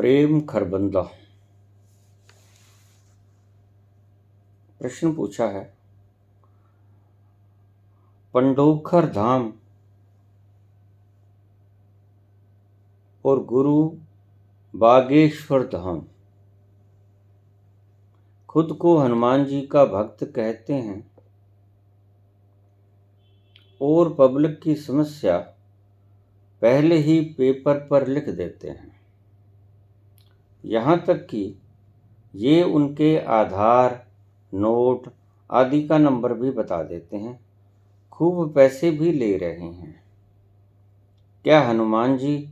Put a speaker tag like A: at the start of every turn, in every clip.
A: प्रेम खरबंदा प्रश्न पूछा है, पंडोखर धाम और गुरु बागेश्वर धाम खुद को हनुमान जी का भक्त कहते हैं और पब्लिक की समस्या पहले ही पेपर पर लिख देते हैं। यहाँ तक कि ये उनके आधार, नोट आदि का नंबर भी बता देते हैं। खूब पैसे भी ले रहे हैं। क्या हनुमान जी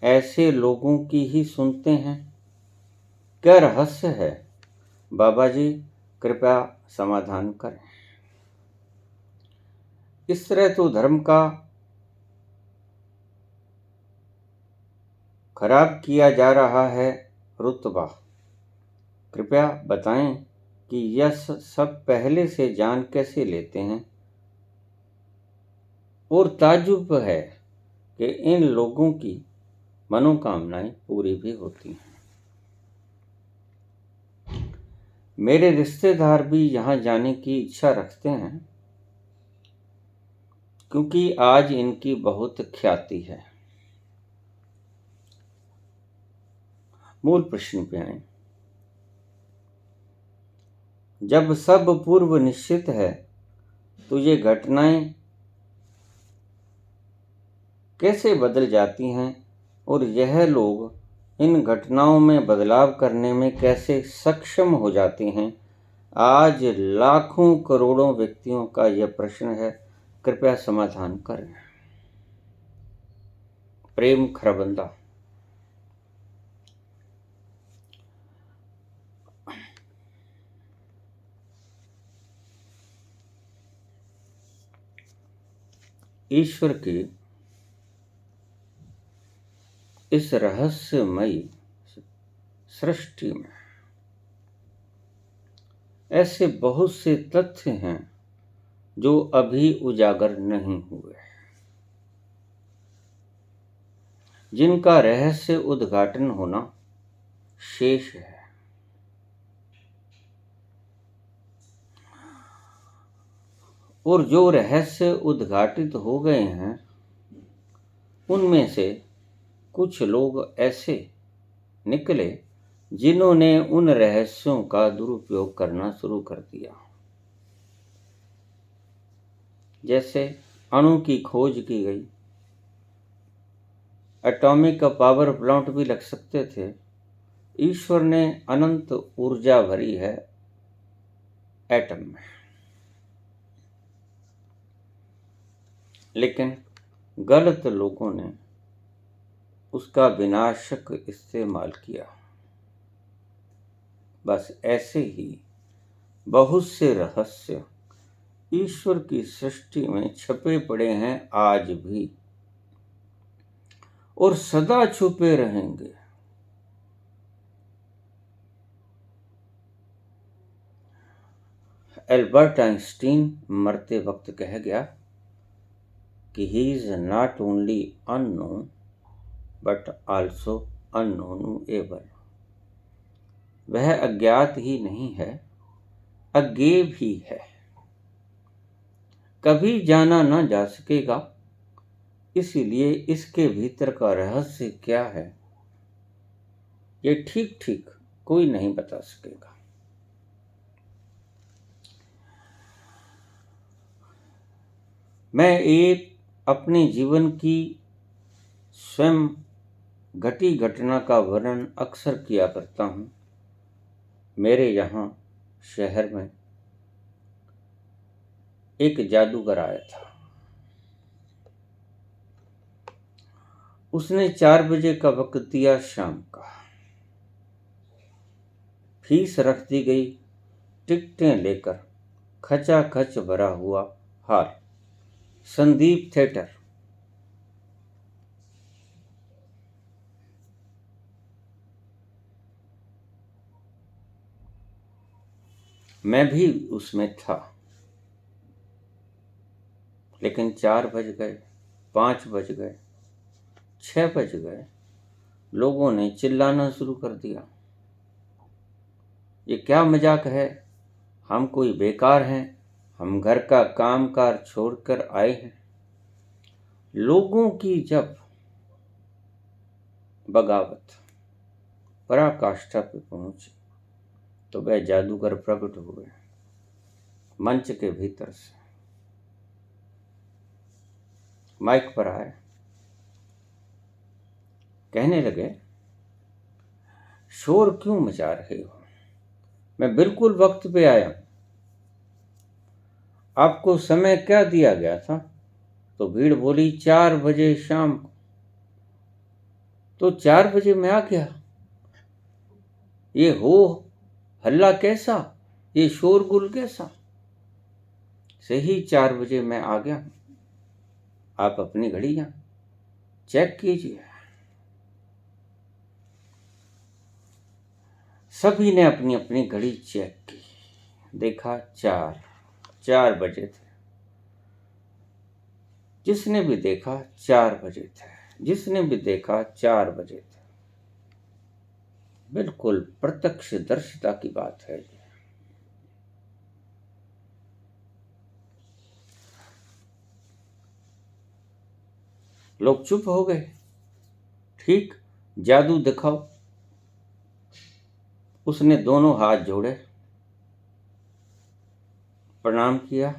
A: ऐसे लोगों की ही सुनते हैं? क्या रहस्य है? बाबा जी कृपया समाधान करें। इस तरह तो धर्म का खराब किया जा रहा है रुतबा। कृपया बताएं कि यह सब पहले से जान कैसे लेते हैं। और ताज्जुब है कि इन लोगों की मनोकामनाएं पूरी भी होती हैं। मेरे रिश्तेदार भी यहाँ जाने की इच्छा रखते हैं क्योंकि आज इनकी बहुत ख्याति है। मूल प्रश्न पे आए। जब सब पूर्व निश्चित है तो ये घटनाएं कैसे बदल जाती हैं और यह लोग इन घटनाओं में बदलाव करने में कैसे सक्षम हो जाते हैं? आज लाखों करोड़ों व्यक्तियों का यह प्रश्न है। कृपया समाधान करें। प्रेम खरबंदा। ईश्वर की इस रहस्यमयी सृष्टि में ऐसे बहुत से तथ्य हैं जो अभी उजागर नहीं हुए, जिनका रहस्य उद्घाटन होना शेष है। और जो रहस्य उद्घाटित हो गए हैं उनमें से कुछ लोग ऐसे निकले जिन्होंने उन रहस्यों का दुरुपयोग करना शुरू कर दिया। जैसे अणु की खोज की गई, एटॉमिक पावर प्लांट भी लग सकते थे। ईश्वर ने अनंत ऊर्जा भरी है एटम में, लेकिन गलत लोगों ने उसका विनाशक इस्तेमाल किया। बस ऐसे ही बहुत से रहस्य ईश्वर की सृष्टि में छपे पड़े हैं आज भी, और सदा छुपे रहेंगे। एल्बर्ट आइंस्टीन मरते वक्त कह गया कि he is not only unknown but also unknowable. वह अज्ञात ही नहीं है, अज्ञेय भी है। कभी जाना न जा सकेगा, इसीलिए इसके भीतर का रहस्य क्या है ये ठीक ठीक कोई नहीं बता सकेगा। मैं एक अपने जीवन की स्वयं घटी घटना का वर्णन अक्सर किया करता हूँ। मेरे यहाँ शहर में एक जादूगर आया था। उसने 4 बजे का वक्त दिया शाम का। फीस रख दी गई। टिकटें लेकर खचाखच भरा हुआ हॉल, संदीप थिएटर। मैं भी उसमें था। लेकिन 4 बज गए, 5 बज गए, 6 बज गए लोगों ने चिल्लाना शुरू कर दिया। ये क्या मजाक है? हम कोई बेकार हैं? हम घर का कामकाज छोड़कर आए हैं। लोगों की जब बगावत पराकाष्ठा पे पहुंची तो वह जादूगर प्रकट हुए मंच के भीतर से। माइक पर आए, कहने लगे, शोर क्यों मचा रहे हो? मैं बिल्कुल वक्त पे आया। आपको समय क्या दिया गया था? तो भीड़ बोली, 4 बजे शाम को। तो 4 बजे मैं आ गया। ये हो हल्ला कैसा? ये शोरगुल कैसा? सही 4 बजे मैं आ गया। आप अपनी घड़ियां चेक कीजिए। सभी ने अपनी अपनी घड़ी चेक की। देखा 4 बजे थे। जिसने भी देखा 4 बजे थे। जिसने भी देखा 4 बजे थे। बिल्कुल प्रत्यक्षदर्शिता की बात है ये। लोग चुप हो गए। ठीक, जादू दिखाओ। उसने दोनों हाथ जोड़े, प्रणाम किया,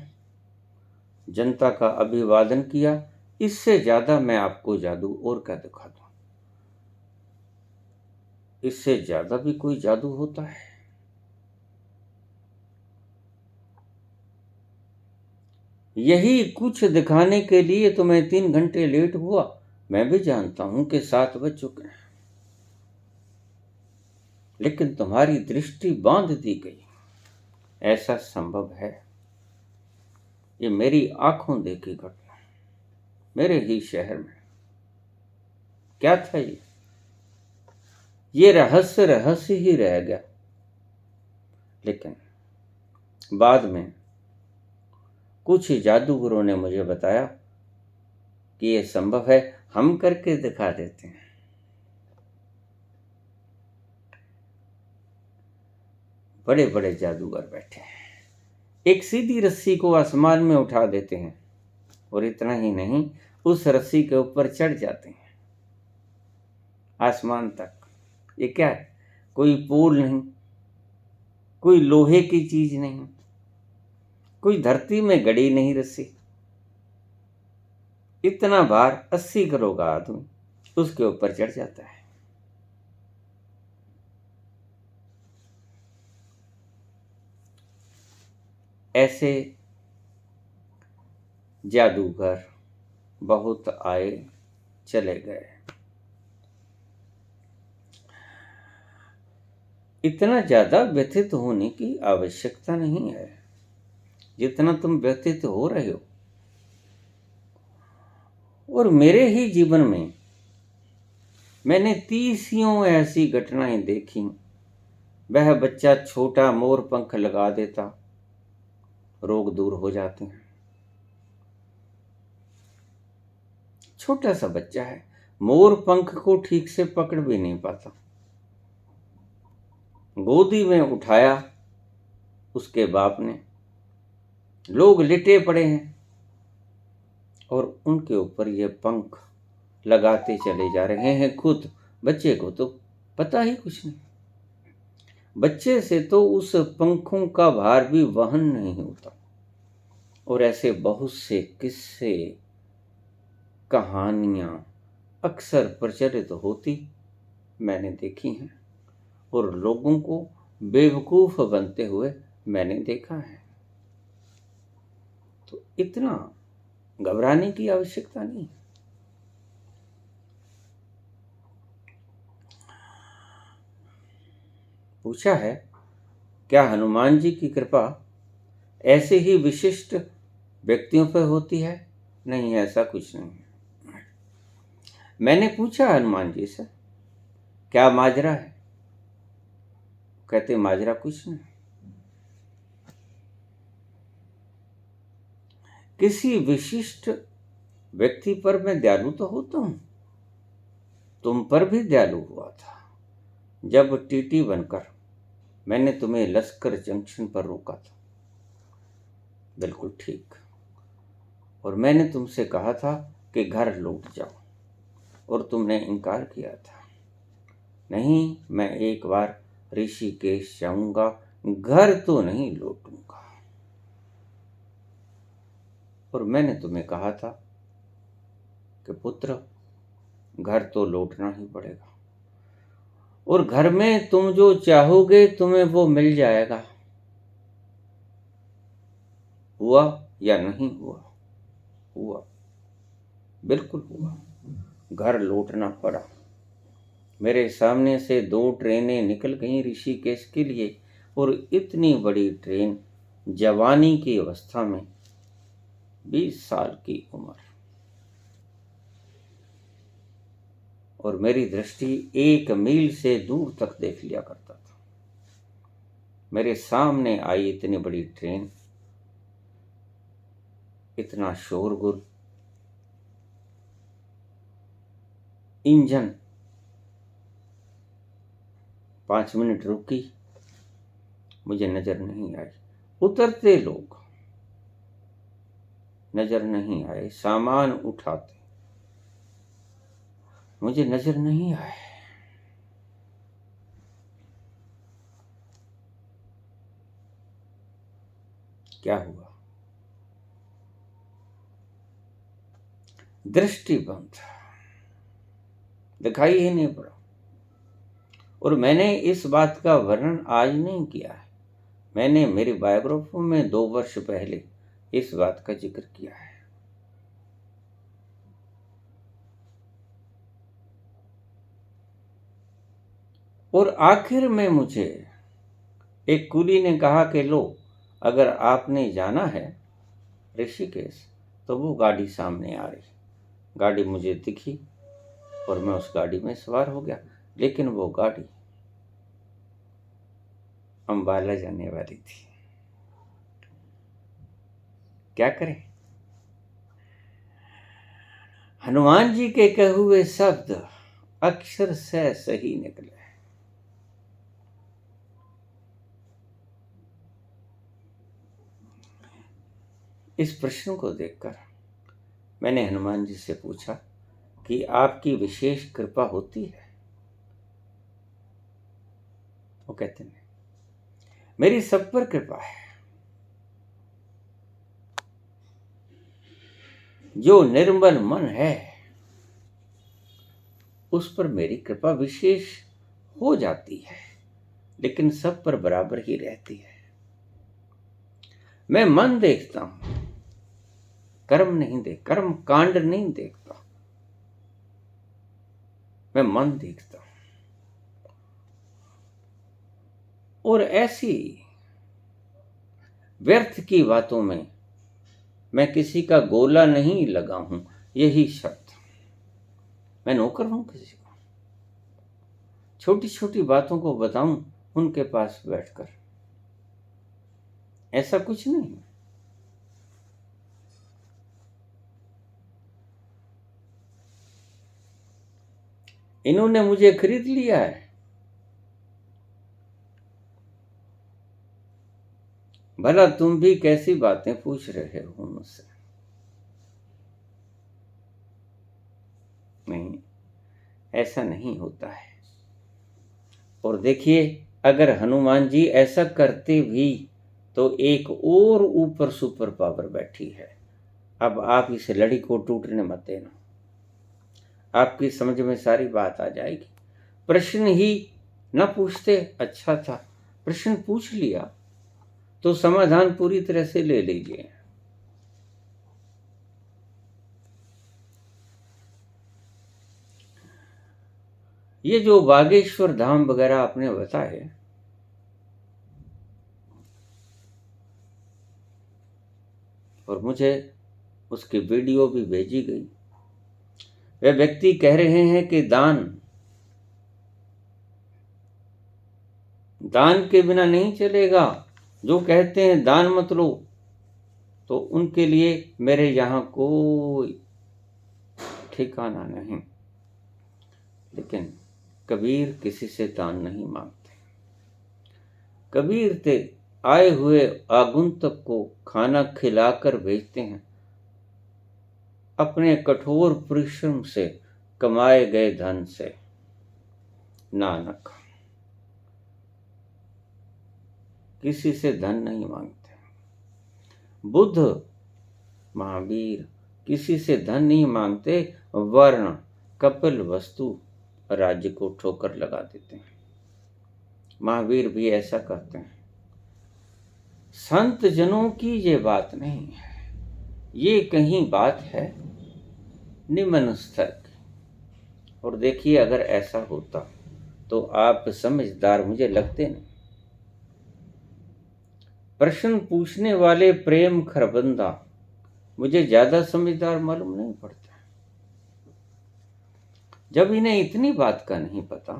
A: जनता का अभिवादन किया। इससे ज्यादा मैं आपको जादू और क्या दिखा दूं? इससे ज्यादा भी कोई जादू होता है? यही कुछ दिखाने के लिए तो मैं 3 घंटे लेट हुआ। मैं भी जानता हूं कि 7 बज चुके हैं, लेकिन तुम्हारी दृष्टि बांध दी गई। ऐसा संभव है? ये मेरी आंखों देखी घटना, मेरे ही शहर में। क्या था ये रहस्य रहस्य ही रह गया। लेकिन बाद में कुछ जादूगरों ने मुझे बताया कि ये संभव है, हम करके दिखा देते हैं। बड़े बड़े जादूगर बैठे हैं, एक सीधी रस्सी को आसमान में उठा देते हैं और इतना ही नहीं, उस रस्सी के ऊपर चढ़ जाते हैं आसमान तक। ये क्या है? कोई पुल नहीं, कोई लोहे की चीज नहीं, कोई धरती में गड़ी नहीं रस्सी। इतना भार 80 किलो का आदमी उसके ऊपर चढ़ जाता है। ऐसे जादूगर बहुत आए, चले गए। इतना ज्यादा व्यथित होने की आवश्यकता नहीं है जितना तुम व्यथित हो रहे हो। और मेरे ही जीवन में मैंने 30 ऐसी घटनाएं देखी। वह बच्चा छोटा मोर पंख लगा देता, रोग दूर हो जाते हैं। छोटा सा बच्चा है, मोर पंख को ठीक से पकड़ भी नहीं पाता। गोदी में उठाया उसके बाप ने, लोग लिटे पड़े हैं और उनके ऊपर ये पंख लगाते चले जा रहे हैं। खुद बच्चे को तो पता ही कुछ नहीं। बच्चे से तो उस पंखों का भार भी वहन नहीं होता। और ऐसे बहुत से किस्से, कहानियां अक्सर प्रचलित होती मैंने देखी हैं और लोगों को बेवकूफ बनते हुए मैंने देखा है। तो इतना घबराने की आवश्यकता नहीं। पूछा है, क्या हनुमान जी की कृपा ऐसे ही विशिष्ट व्यक्तियों पर होती है? नहीं, ऐसा कुछ नहीं है। मैंने पूछा हनुमान जी से, क्या माजरा है? कहते माजरा कुछ नहीं। किसी विशिष्ट व्यक्ति पर मैं दयालु तो होता हूं, तुम पर भी दयालु हुआ था जब टीटी बनकर मैंने तुम्हें लश्कर जंक्शन पर रोका था। बिल्कुल ठीक। और मैंने तुमसे कहा था कि घर लौट जाओ और तुमने इनकार किया था। नहीं, मैं एक बार ऋषिकेश जाऊंगा, घर तो नहीं लौटूंगा। और मैंने तुम्हें कहा था कि पुत्र, घर तो लौटना ही पड़ेगा और घर में तुम जो चाहोगे तुम्हें वो मिल जाएगा। हुआ या नहीं हुआ? हुआ, बिल्कुल हुआ। घर लौटना पड़ा। मेरे सामने से 2 ट्रेनें निकल गईं ऋषिकेश के लिए, और इतनी बड़ी ट्रेन जवानी की अवस्था में, 20 साल की उम्र, और मेरी दृष्टि 1 मील से दूर तक देख लिया करता था। मेरे सामने आई इतनी बड़ी ट्रेन, इतना शोरगुल, इंजन 5 मिनट रुकी, मुझे नजर नहीं आई। उतरते लोग नजर नहीं आए, सामान उठाते मुझे नजर नहीं आए। क्या हुआ? दृष्टि बंद, दिखाई ही नहीं पड़ा। और मैंने इस बात का वर्णन आज नहीं किया है, मैंने मेरी बायोग्राफी में 2 वर्ष पहले इस बात का जिक्र किया है। और आखिर में मुझे एक कुली ने कहा कि लो, अगर आपने जाना है ऋषिकेश तो वो गाड़ी सामने आ रही। गाड़ी मुझे दिखी और मैं उस गाड़ी में सवार हो गया, लेकिन वो गाड़ी अंबाला जाने वाली थी। क्या करें? हनुमान जी के कहे हुए शब्द अक्षर से सही निकले। इस प्रश्न को देखकर मैंने हनुमान जी से पूछा कि आपकी विशेष कृपा होती है? वो कहते नहीं, मेरी सब पर कृपा है। जो निर्मल मन है उस पर मेरी कृपा विशेष हो जाती है, लेकिन सब पर बराबर ही रहती है। मैं मन देखता हूं, कर्म कांड नहीं देखता, मैं मन देखता हूं। और ऐसी व्यर्थ की बातों में मैं किसी का गोला नहीं लगा हूं। यही शब्द, मैं नौकर हूं किसी को, छोटी छोटी बातों को बताऊं उनके पास बैठकर, ऐसा कुछ नहीं। इन्होंने मुझे खरीद लिया है। भला तुम भी कैसी बातें पूछ रहे हो मुझसे? नहीं, ऐसा नहीं होता है। और देखिए, अगर हनुमान जी ऐसा करते भी तो एक और ऊपर सुपर पावर बैठी है। अब आप इस लड़ी को टूटने मत देना, आपकी समझ में सारी बात आ जाएगी। प्रश्न ही न पूछते अच्छा था, प्रश्न पूछ लिया तो समाधान पूरी तरह से ले लीजिए। ये जो बागेश्वर धाम वगैरह आपने बताए, और मुझे उसकी वीडियो भी भेजी गई। वे व्यक्ति कह रहे हैं कि दान के बिना नहीं चलेगा। जो कहते हैं दान मत लो, तो उनके लिए मेरे यहाँ कोई ठिकाना नहीं। लेकिन कबीर किसी से दान नहीं मांगते। कबीर ते आए हुए आगंतुक को खाना खिलाकर भेजते हैं, अपने कठोर परिश्रम से कमाए गए धन से। नानक किसी से धन नहीं मांगते। बुद्ध महावीर किसी से धन नहीं मांगते, वर्ण कपिल वस्तु राज्य को ठोकर लगा देते हैं। महावीर भी ऐसा करते हैं। संत जनों की ये बात नहीं है, ये कहीं बात है निम्न स्तर की। और देखिए, अगर ऐसा होता तो आप समझदार मुझे लगते नहीं। प्रश्न पूछने वाले प्रेम खरबंदा मुझे ज्यादा समझदार मालूम नहीं पड़ता। जब इन्हें इतनी बात का नहीं पता,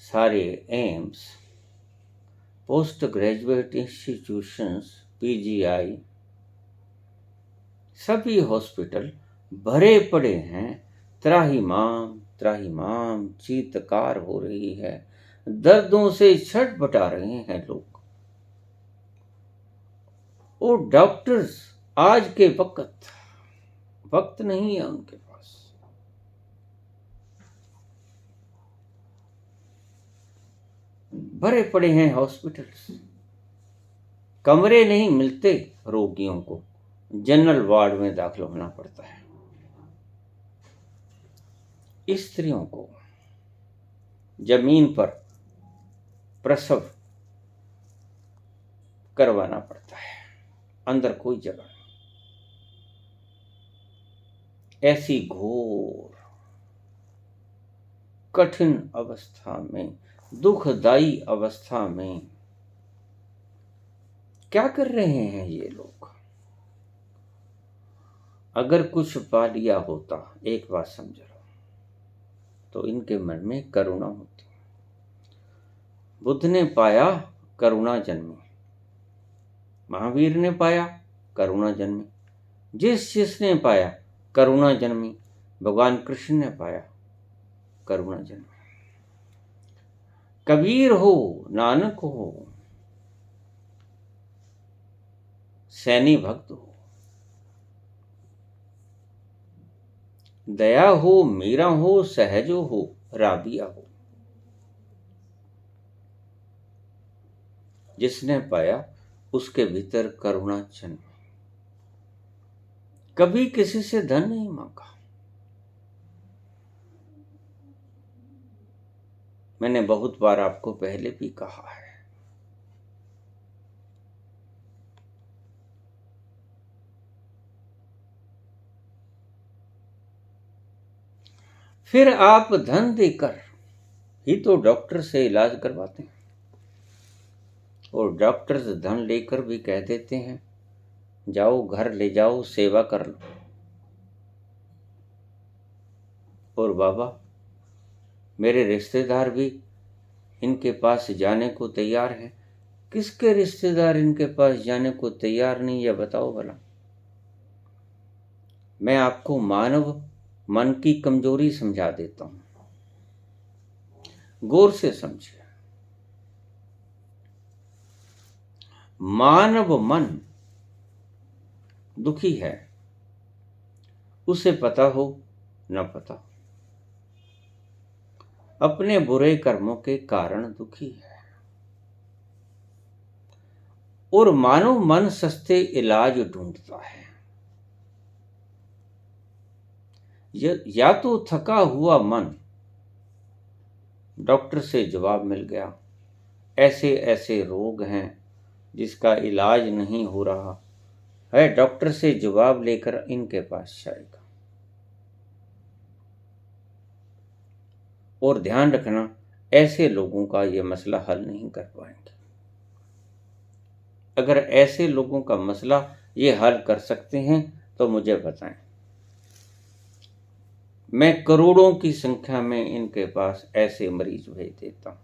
A: सारे AIIMS, post graduate institutions, PGI, सभी हॉस्पिटल भरे पड़े हैं। त्राहिमाम त्राहिमाम चीत्कार हो रही है, दर्दों से छटपटा रहे हैं लोग। और डॉक्टर्स आज के वक्त नहीं है उनके पास। भरे पड़े हैं हॉस्पिटल्स, कमरे नहीं मिलते रोगियों को, जनरल वार्ड में दाखिल होना पड़ता है। स्त्रियों को जमीन पर प्रसव करवाना पड़ता है, अंदर कोई जगह नहीं। ऐसी घोर कठिन अवस्था में, दुखदाई अवस्था में क्या कर रहे हैं ये लोग? अगर कुछ पा लिया होता, एक बात समझ लो, तो इनके मन में करुणा होती। बुद्ध ने पाया, करुणा जन्मी। महावीर ने पाया, करुणा जन्मी। जिसने पाया, करुणा जन्मी। भगवान कृष्ण ने पाया, करुणा जन्मी। कबीर हो, नानक हो, सैनी भक्त हो, दया हो, मीरा हो, सहजो हो, राबिया हो, जिसने पाया उसके भीतर करुणा जन्मी। कभी किसी से धन नहीं मांगा। मैंने बहुत बार आपको पहले भी कहा है, फिर आप धन देकर ही तो डॉक्टर से इलाज करवाते हैं। और डॉक्टर्स धन लेकर भी कह देते हैं, जाओ घर ले जाओ, सेवा कर लो। और बाबा, मेरे रिश्तेदार भी इनके पास जाने को तैयार हैं। किसके रिश्तेदार इनके पास जाने को तैयार नहीं, यह बताओ भला। मैं आपको मानव मन की कमजोरी समझा देता हूं, गौर से समझिए। मानव मन दुखी है, उसे पता हो न पता, अपने बुरे कर्मों के कारण दुखी है। और मानव मन सस्ते इलाज ढूंढता है। या तो थका हुआ मन, डॉक्टर से जवाब मिल गया, ऐसे ऐसे रोग हैं जिसका इलाज नहीं हो रहा है, डॉक्टर से जवाब लेकर इनके पास जाएगा। और ध्यान रखना, ऐसे लोगों का ये मसला हल नहीं कर पाएंगे। अगर ऐसे लोगों का मसला ये हल कर सकते हैं तो मुझे बताएं। मैं करोड़ों की संख्या में इनके पास ऐसे मरीज भेज देता हूं,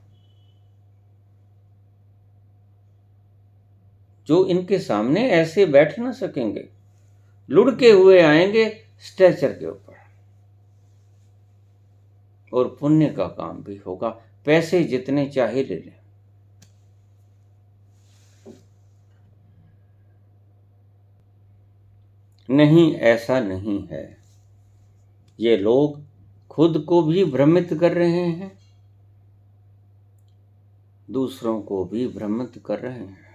A: जो इनके सामने ऐसे बैठ ना सकेंगे, लुढ़के हुए आएंगे स्ट्रेचर के ऊपर। और पुण्य का काम भी होगा। पैसे जितने चाहे ले लें। नहीं, ऐसा नहीं है। ये लोग खुद को भी भ्रमित कर रहे हैं, दूसरों को भी भ्रमित कर रहे हैं,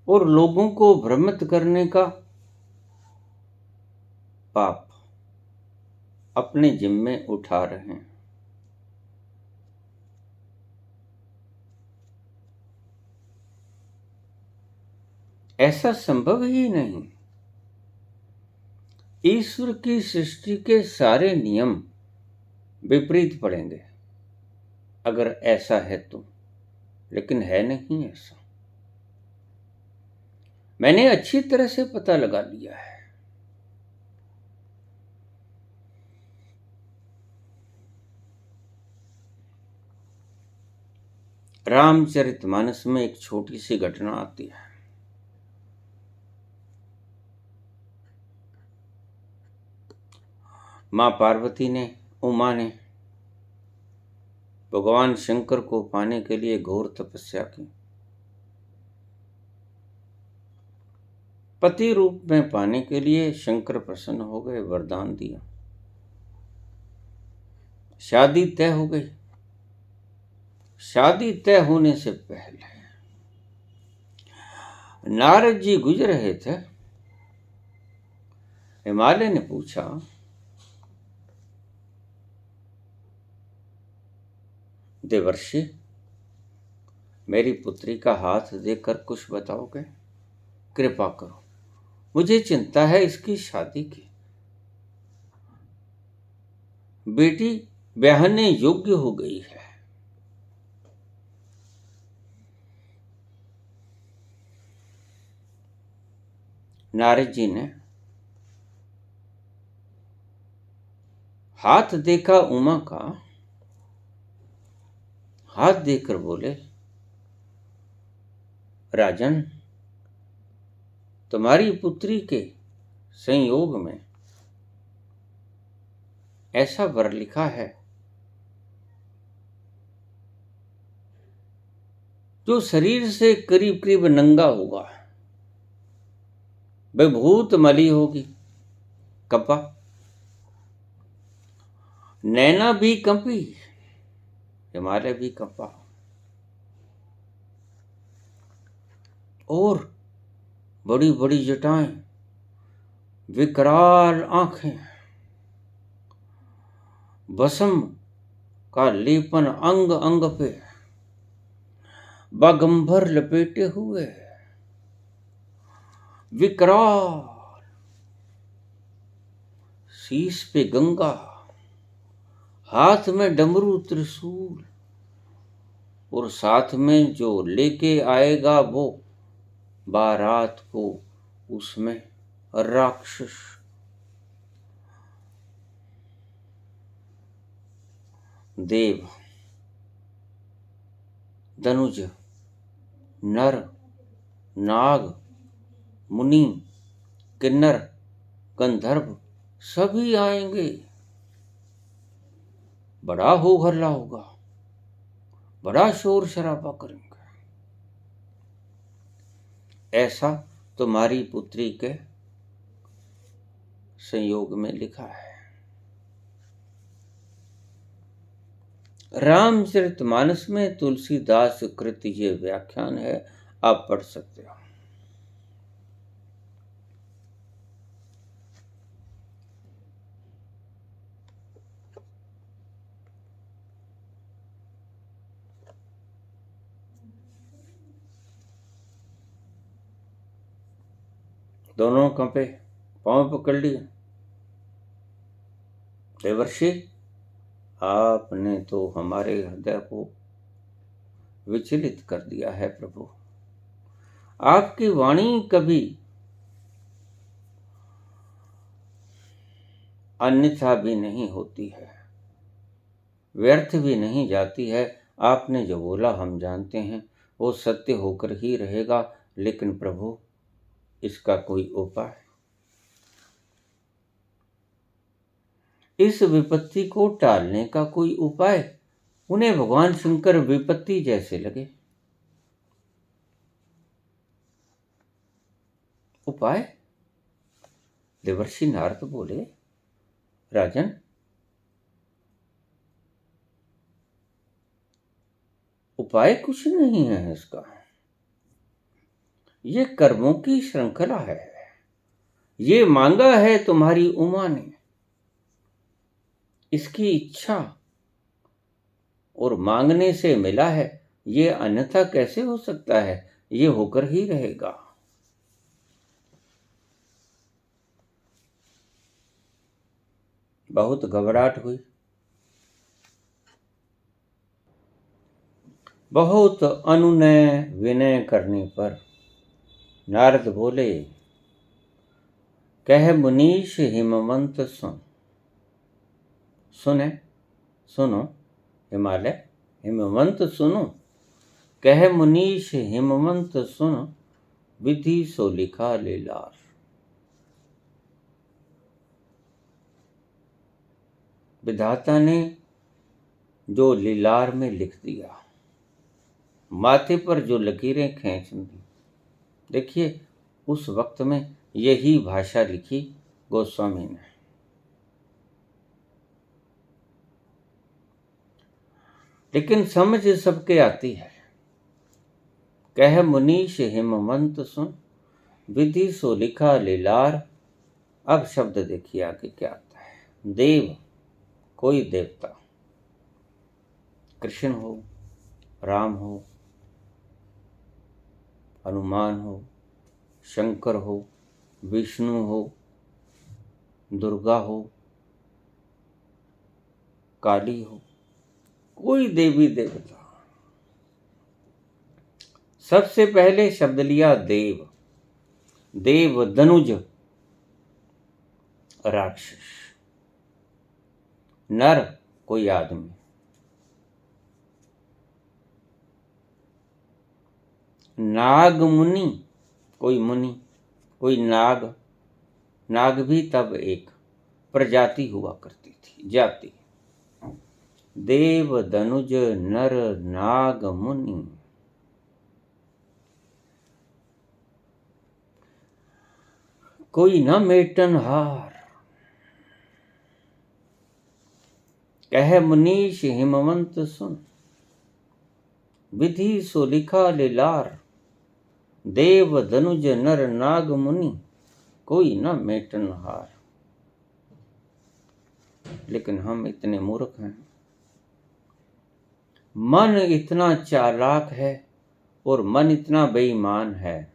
A: और लोगों को भ्रमित करने का पाप अपने जिम्मे उठा रहे हैं। ऐसा संभव ही नहीं। ईश्वर की सृष्टि के सारे नियम विपरीत पड़ेंगे अगर ऐसा है तो, लेकिन है नहीं ऐसा। मैंने अच्छी तरह से पता लगा लिया है। रामचरितमानस में एक छोटी सी घटना आती है। मां पार्वती ने, उमा ने भगवान शंकर को पाने के लिए घोर तपस्या की। पति रूप में पाने के लिए शंकर प्रसन्न हो गए, वरदान दिया। शादी तय हो गई। शादी तय होने से पहले नारद जी गुजर रहे थे। हिमालय ने पूछा, देवर्षि, मेरी पुत्री का हाथ देखकर कुछ बताओगे? कृपा करो, मुझे चिंता है इसकी शादी की। बेटी ब्याहने योग्य हो गई है। नारद जी ने हाथ देखा उमा का, हाथ देखकर बोले, राजन, तुम्हारी पुत्री के संयोग में ऐसा वर लिखा है जो शरीर से करीब करीब नंगा होगा, विभूत मली होगी, कपा, नैना भी कंपी, हिमालय भी कंपा, और बड़ी बड़ी जटाएं, विकराल आंखें, भस्म का लेपन अंग अंग पे, बागंबर लपेटे हुए, विकराल, शीश पे गंगा, हाथ में डमरू त्रिशूल, और साथ में जो लेके आएगा वो बारात को, उसमें राक्षस। देव, धनुज, नर, नाग, मुनि, किन्नर, गंधर्व सभी आएंगे। बड़ा हो हल्ला होगा, बड़ा शोर शराबा करेंगे। ऐसा तुम्हारी पुत्री के संयोग में लिखा है। रामचरितमानस में तुलसीदास कृत ये व्याख्यान है, आप पढ़ सकते हो। दोनों कंपे, पांव पकड़ लिए। देवर्षि, आपने तो हमारे हृदय को विचलित कर दिया है प्रभु। आपकी वाणी कभी अन्यथा भी नहीं होती है, व्यर्थ भी नहीं जाती है। आपने जो बोला हम जानते हैं, वो सत्य होकर ही रहेगा। लेकिन प्रभु, इसका कोई उपाय? इस विपत्ति को टालने का कोई उपाय उन्हें भगवान शंकर विपत्ति जैसे लगे। उपाय? देवर्षि नारद बोले, राजन, उपाय कुछ नहीं है इसका। ये कर्मों की श्रृंखला है। ये मांगा है तुम्हारी उमा ने। इसकी इच्छा और मांगने से मिला है, ये अन्यथा कैसे हो सकता है? ये होकर ही रहेगा। बहुत घबराहट हुई। बहुत अनुनय विनय करने पर नारद बोले, कह मुनीश हिमवंत सुन। सुने, सुनो हिमालय, हिमवंत सुनो। कह मुनीश हिमवंत सुन, विधि सो लिखा लीलार। विधाता ने जो लीलार में लिख दिया, माथे पर जो लकीरें खींच दी, देखिए उस वक्त में यही भाषा लिखी गोस्वामी ने। लेकिन समझ सबके आती है। कह मुनीश हिमवंत सुन, विधि सो लिखा लीलार। अब शब्द देखिए आगे क्या आता है। देव, कोई देवता, कृष्ण हो, राम हो, हनुमान हो, शंकर हो, विष्णु हो, दुर्गा हो, काली हो, कोई देवी देवता, सबसे पहले शब्द लिया देव। देव धनुज राक्षस, नर कोई आदमी, नाग मुनि कोई मुनि, कोई नाग। नाग भी तब एक प्रजाति हुआ करती थी, जाति। देव धनुज नर नाग मुनि। कोई न मेटन हार। कह मुनीश हिमवंत सुन, विधि सो लिखा लीलार। देव धनुज नर नाग मुनि, कोई न मेटन हार। लेकिन हम इतने मूर्ख हैं, मन इतना चालाक है और मन इतना बेईमान है,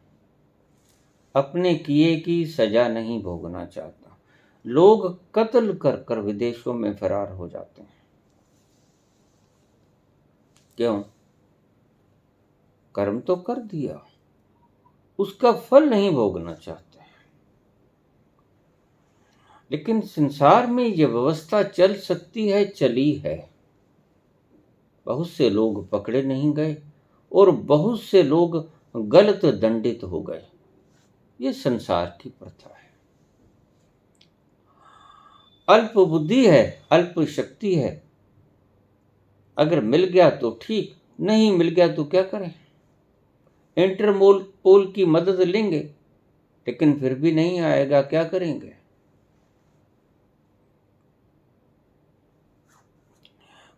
A: अपने किए की सजा नहीं भोगना चाहता। लोग कत्ल कर कर विदेशों में फरार हो जाते हैं। क्यों? कर्म तो कर दिया, उसका फल नहीं भोगना चाहते। लेकिन संसार में यह व्यवस्था चल सकती है, चली है। बहुत से लोग पकड़े नहीं गए और बहुत से लोग गलत दंडित हो गए। ये संसार की प्रथा है। अल्प बुद्धि है, अल्प शक्ति है। अगर मिल गया तो ठीक, नहीं मिल गया तो क्या करें? इंटरपोल की मदद लेंगे, लेकिन फिर भी नहीं आएगा, क्या करेंगे?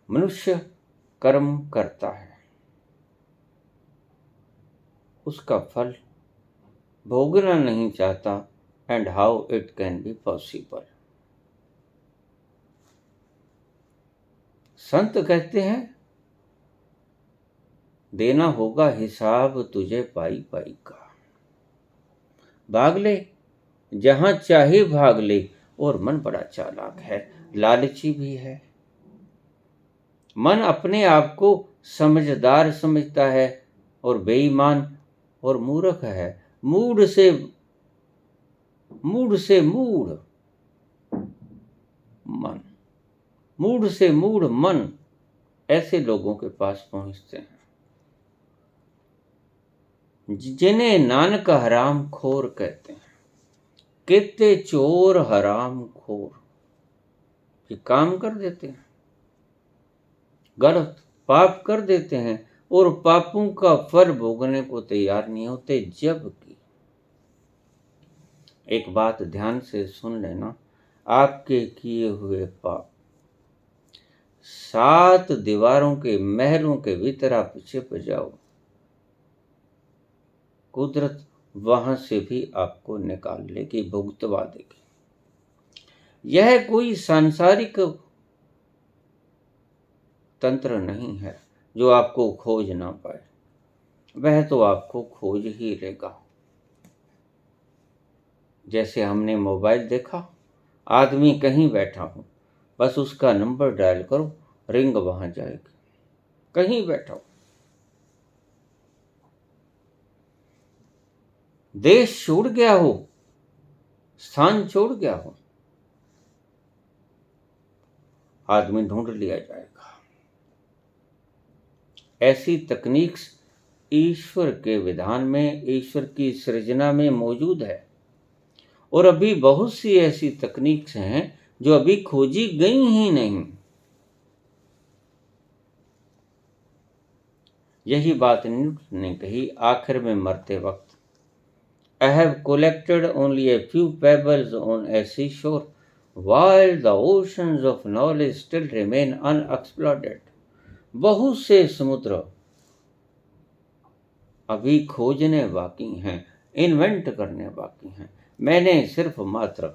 A: मनुष्य कर्म करता है, उसका फल भोगना नहीं चाहता। And how it can be possible? संत कहते हैं, देना होगा हिसाब तुझे पाई पाई का। भाग ले, जहां चाहे भाग ले। और मन बड़ा चालाक है, लालची भी है। मन अपने आप को समझदार समझता है और बेईमान और मूर्ख है। मूढ़ से मूढ़ मन, मूढ़ से मूढ़ मन, ऐसे लोगों के पास पहुंचते हैं जिन्हें नानक हराम खोर कहते हैं। कितने चोर हराम खोर, कि काम कर देते हैं, गलत पाप कर देते हैं और पापों का फल भोगने को तैयार नहीं होते। जबकि एक बात ध्यान से सुन लेना, आपके किए हुए पाप 7 दीवारों के महलों के भीतर आप छिप जाओ, कुदरत वहां से भी आपको निकाल लेगी, भुगतवा देगी। यह कोई सांसारिक तंत्र नहीं है जो आपको खोज ना पाए, वह तो आपको खोज ही लेगा। जैसे हमने मोबाइल देखा, आदमी कहीं बैठा हो, बस उसका नंबर डायल करो, रिंग वहां जाएगी, कहीं बैठा हो। देश छोड़ गया हो, स्थान छोड़ गया हो, आदमी ढूंढ लिया जाएगा। ऐसी तकनीक ईश्वर के विधान में, ईश्वर की सृजना में मौजूद है। और अभी बहुत सी ऐसी तकनीक्स हैं जो अभी खोजी गई ही नहीं। यही बात न्यूटन ने कही आखिर में मरते वक्त, I have collected only a few pebbles on a seashore, while the oceans of knowledge still remain unexplored. बहुत से समुद्र अभी खोजने बाकी हैं, इन्वेंट करने बाकी हैं। मैंने सिर्फ मात्र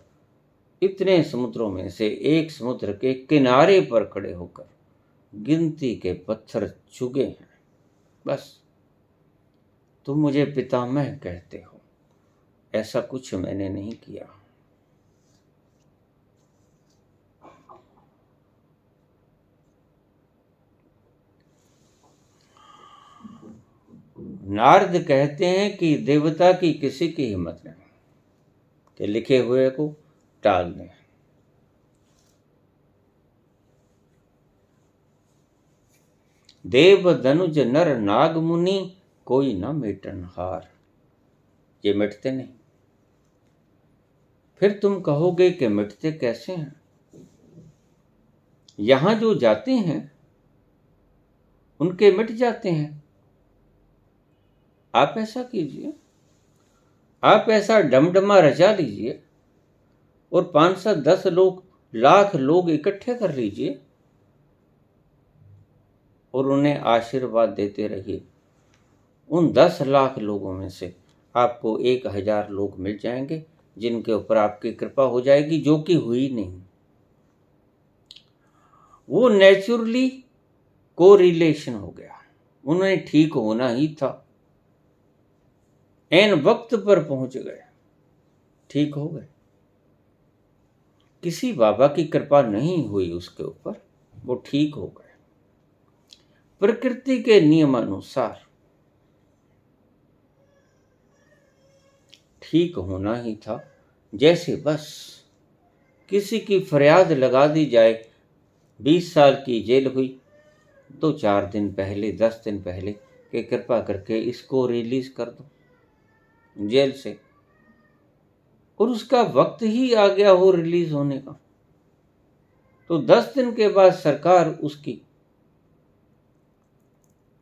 A: इतने समुद्रों में से एक समुद्र के किनारे पर खड़े होकर गिनती के पत्थर चुगे हैं। बस तुम मुझे पितामह कहते हो, ऐसा कुछ मैंने नहीं किया। नारद कहते हैं कि देवता की किसी की हिम्मत नहीं कि लिखे हुए को टाल दें। देव धनुज नर नाग मुनि कोई न मेटन हार, ये मिटते नहीं। फिर तुम कहोगे कि मिटते कैसे हैं? यहां जो जाते हैं उनके मिट जाते हैं। आप ऐसा कीजिए, आप ऐसा डमडमा रचा लीजिए और 500 10 लोग, लाख लोग इकट्ठे कर लीजिए और उन्हें आशीर्वाद देते रहिए। उन 10 लाख लोगों में से आपको 1000 लोग मिल जाएंगे जिनके ऊपर आपकी कृपा हो जाएगी, जो कि हुई नहीं। वो नेचुरली कोरिलेशन हो गया, उन्हें ठीक होना ही था, एन वक्त पर पहुंच गए, ठीक हो गए। किसी बाबा की कृपा नहीं हुई उसके ऊपर, वो ठीक हो गए। प्रकृति के नियमानुसार ठीक होना ही था। जैसे बस किसी की फरियाद लगा दी जाए, 20 साल की जेल हुई तो 4 दिन पहले, 10 दिन पहले कि कृपा करके इसको रिलीज कर दो जेल से, और उसका वक्त ही आ गया हो रिलीज होने का, तो 10 दिन के बाद सरकार उसकी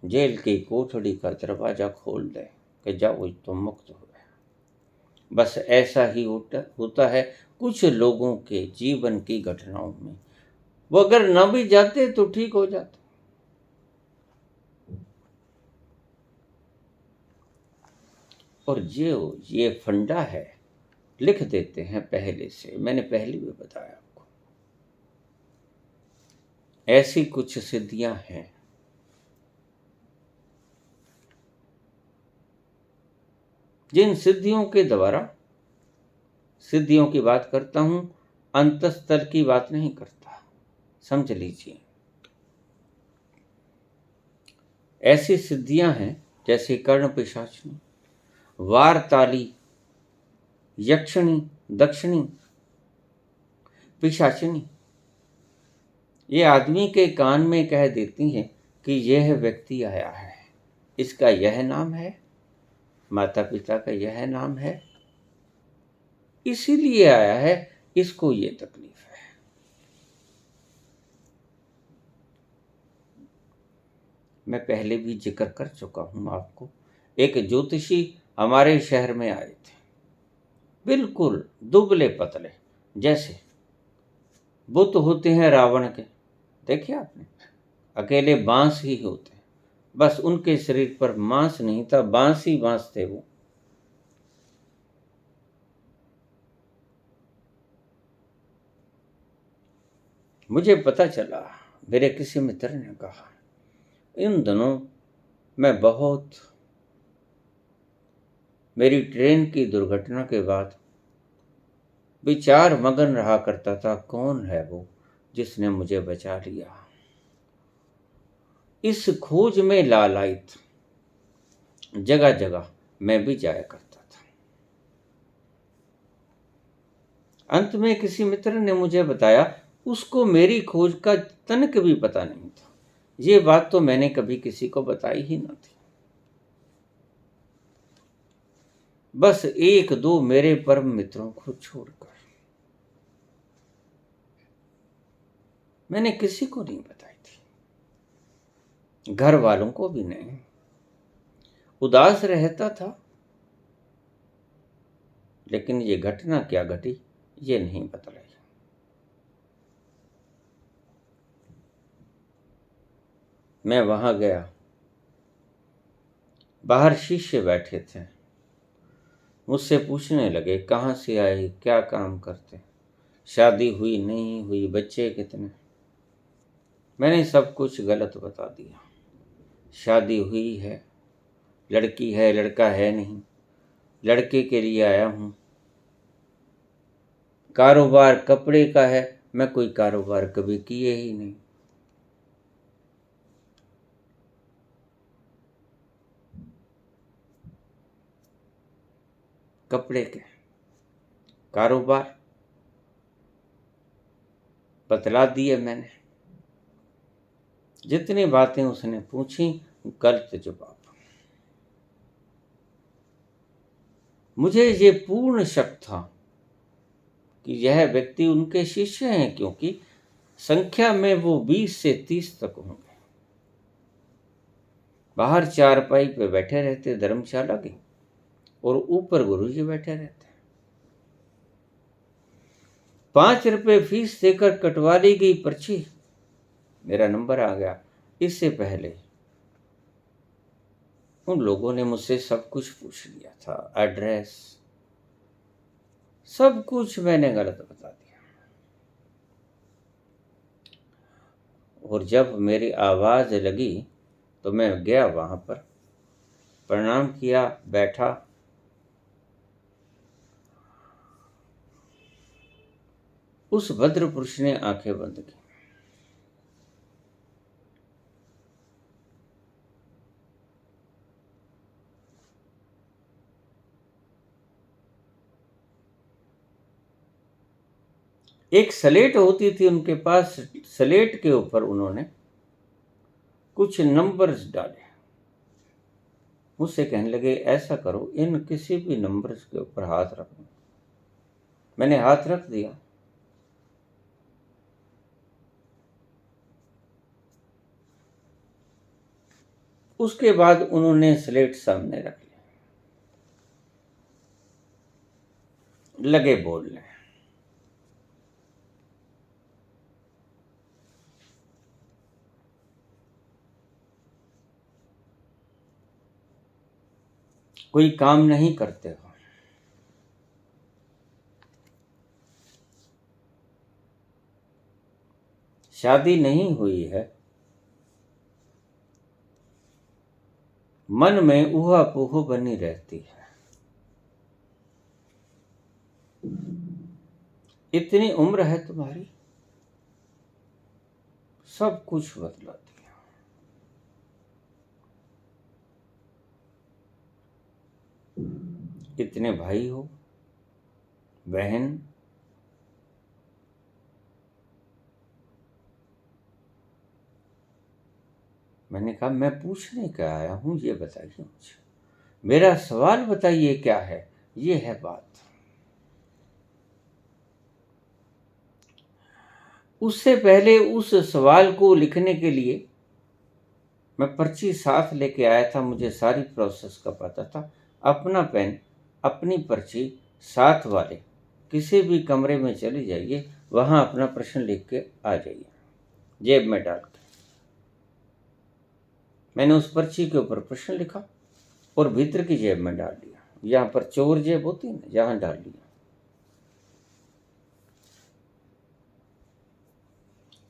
A: जेल की कोठड़ी का दरवाजा खोल दे कि जाओ तुम मुक्त हो गए। बस ऐसा ही होता है कुछ लोगों के जीवन की घटनाओं में। वो अगर ना भी जाते तो ठीक हो जाते। और ये फंडा है, लिख देते हैं पहले से, मैंने पहले भी बताया आपको। ऐसी कुछ सिद्धियां हैं जिन सिद्धियों के द्वारा, सिद्धियों की बात करता हूं, अंतस्थल की बात नहीं करता, समझ लीजिए। ऐसी सिद्धियां हैं जैसे कर्ण पिशाचनी, वारताली, यक्षिणी, दक्षिणी, पिशाचिनी। ये आदमी के कान में कह देती हैं कि यह व्यक्ति आया है, इसका यह नाम है, माता पिता का यह नाम है, इसीलिए आया है, इसको ये तकलीफ है। मैं पहले भी जिक्र कर चुका हूं आपको। एक ज्योतिषी हमारे शहर में आए थे, बिल्कुल दुबले पतले, जैसे बुत होते हैं रावण के, देखे आपने, अकेले बांस ही होते हैं, बस उनके शरीर पर मांस नहीं था, बांस ही बांस थे वो। मुझे पता चला, मेरे किसी मित्र ने कहा, इन दिनों मैं बहुत, मेरी ट्रेन की दुर्घटना के बाद विचार मगन रहा करता था, कौन है वो जिसने मुझे बचा लिया। इस खोज में लालायित जगह जगह मैं भी जाया करता था। अंत में किसी मित्र ने मुझे बताया, उसको मेरी खोज का तनक भी पता नहीं था। ये बात तो मैंने कभी किसी को बताई ही न थी। बस एक दो मेरे परम मित्रों को छोड़कर मैंने किसी को नहीं बताई थी, घर वालों को भी नहीं। उदास रहता था, लेकिन ये घटना क्या घटी ये नहीं बतलाई। मैं वहां गया, बाहर शिष्य बैठे थे, मुझसे पूछने लगे, कहाँ से आए, क्या काम करते, शादी हुई नहीं हुई, बच्चे कितने। मैंने सब कुछ गलत बता दिया। शादी हुई है, लड़की है, लड़का है नहीं, लड़के के लिए आया हूं। कारोबार कपड़े का है, मैं कोई कारोबार कभी किए ही नहीं। कपड़े के कारोबार बतला दिए मैंने। जितनी बातें उसने पूछी, गलत जवाब। मुझे ये पूर्ण शक था कि यह व्यक्ति उनके शिष्य हैं, क्योंकि संख्या में वो 20 से 30 तक होंगे। बाहर चारपाई पे बैठे रहते धर्मशाला के, और ऊपर गुरुजी बैठे रहते। 5 रुपए फीस देकर कटवा ली गई पर्ची, मेरा नंबर आ गया। इससे पहले उन लोगों ने मुझसे सब कुछ पूछ लिया था, एड्रेस, सब कुछ मैंने गलत बता दिया। और जब मेरी आवाज लगी तो मैं गया वहां पर, प्रणाम किया, बैठा। उस भद्र पुरुष ने आंखें बंद की। एक स्लेट होती थी उनके पास, स्लेट के ऊपर उन्होंने कुछ नंबर्स डाले। मुझसे कहने लगे, ऐसा करो, इन किसी भी नंबर्स के ऊपर हाथ रखो। मैंने हाथ रख दिया। उसके बाद उन्होंने स्लेट सामने रख लिया, लगे बोलने। कोई काम नहीं करते हो, शादी नहीं हुई है, मन में ऊहापोह बनी रहती है, इतनी उम्र है तुम्हारी, सब कुछ बतला दिया। इतने भाई हो, बहन, मैंने कहा, मैं पूछने क्या आया हूं, ये बताइए मुझे, मेरा सवाल बताइए क्या है। ये है बात। उससे पहले उस सवाल को लिखने के लिए मैं पर्ची साथ लेके आया था, मुझे सारी प्रोसेस का पता था। अपना पेन, अपनी पर्ची साथ वाले किसी भी कमरे में चले जाइए, वहाँ अपना प्रश्न लिख के आ जाइए, जेब में डाल के। मैंने उस पर्ची के ऊपर प्रश्न लिखा और भीतर की जेब में डाल दिया। यहाँ पर चोर जेब होती है ना, जहाँ डाल दिया।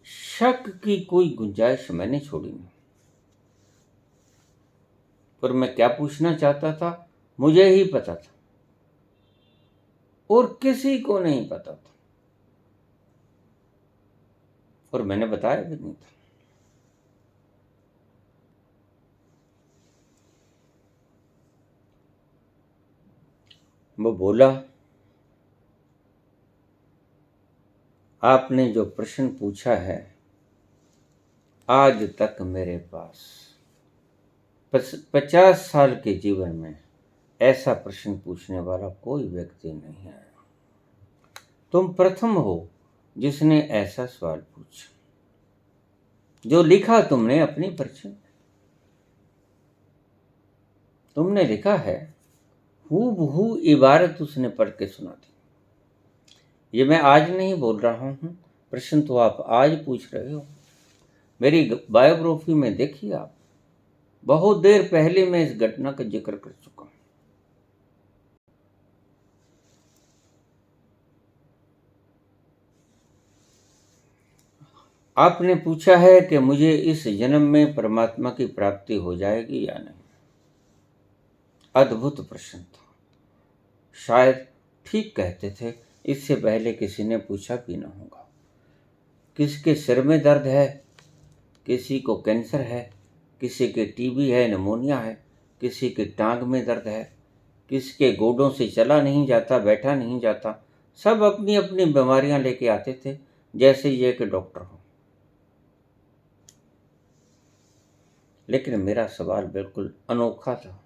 A: शक की कोई गुंजाइश मैंने छोड़ी नहीं। पर मैं क्या पूछना चाहता था मुझे ही पता था, और किसी को नहीं पता था, और मैंने बताया भी नहीं था। वो बोला, आपने जो प्रश्न पूछा है, आज तक मेरे पास 50 साल के जीवन में ऐसा प्रश्न पूछने वाला कोई व्यक्ति नहीं है। तुम प्रथम हो जिसने ऐसा सवाल पूछा। जो लिखा तुमने अपनी पर्ची में, तुमने लिखा है, हूबहू इबारत उसने पढ़ के सुना दी। ये मैं आज नहीं बोल रहा हूँ, प्रश्न तो आप आज पूछ रहे हो। मेरी बायोग्राफी में देखिए आप, बहुत देर पहले मैं इस घटना का जिक्र कर चुका हूं। आपने पूछा है कि मुझे इस जन्म में परमात्मा की प्राप्ति हो जाएगी या नहीं। अद्भुत प्रश्न था। शायद ठीक कहते थे, इससे पहले किसी ने पूछा भी ना होगा। किसके सिर में दर्द है, किसी को कैंसर है, किसी के टीबी है, निमोनिया है, किसी के टांग में दर्द है, किसके गोडों से चला नहीं जाता, बैठा नहीं जाता। सब अपनी अपनी बीमारियां लेके आते थे, जैसे ये कि डॉक्टर हो। लेकिन मेरा सवाल बिल्कुल अनोखा था।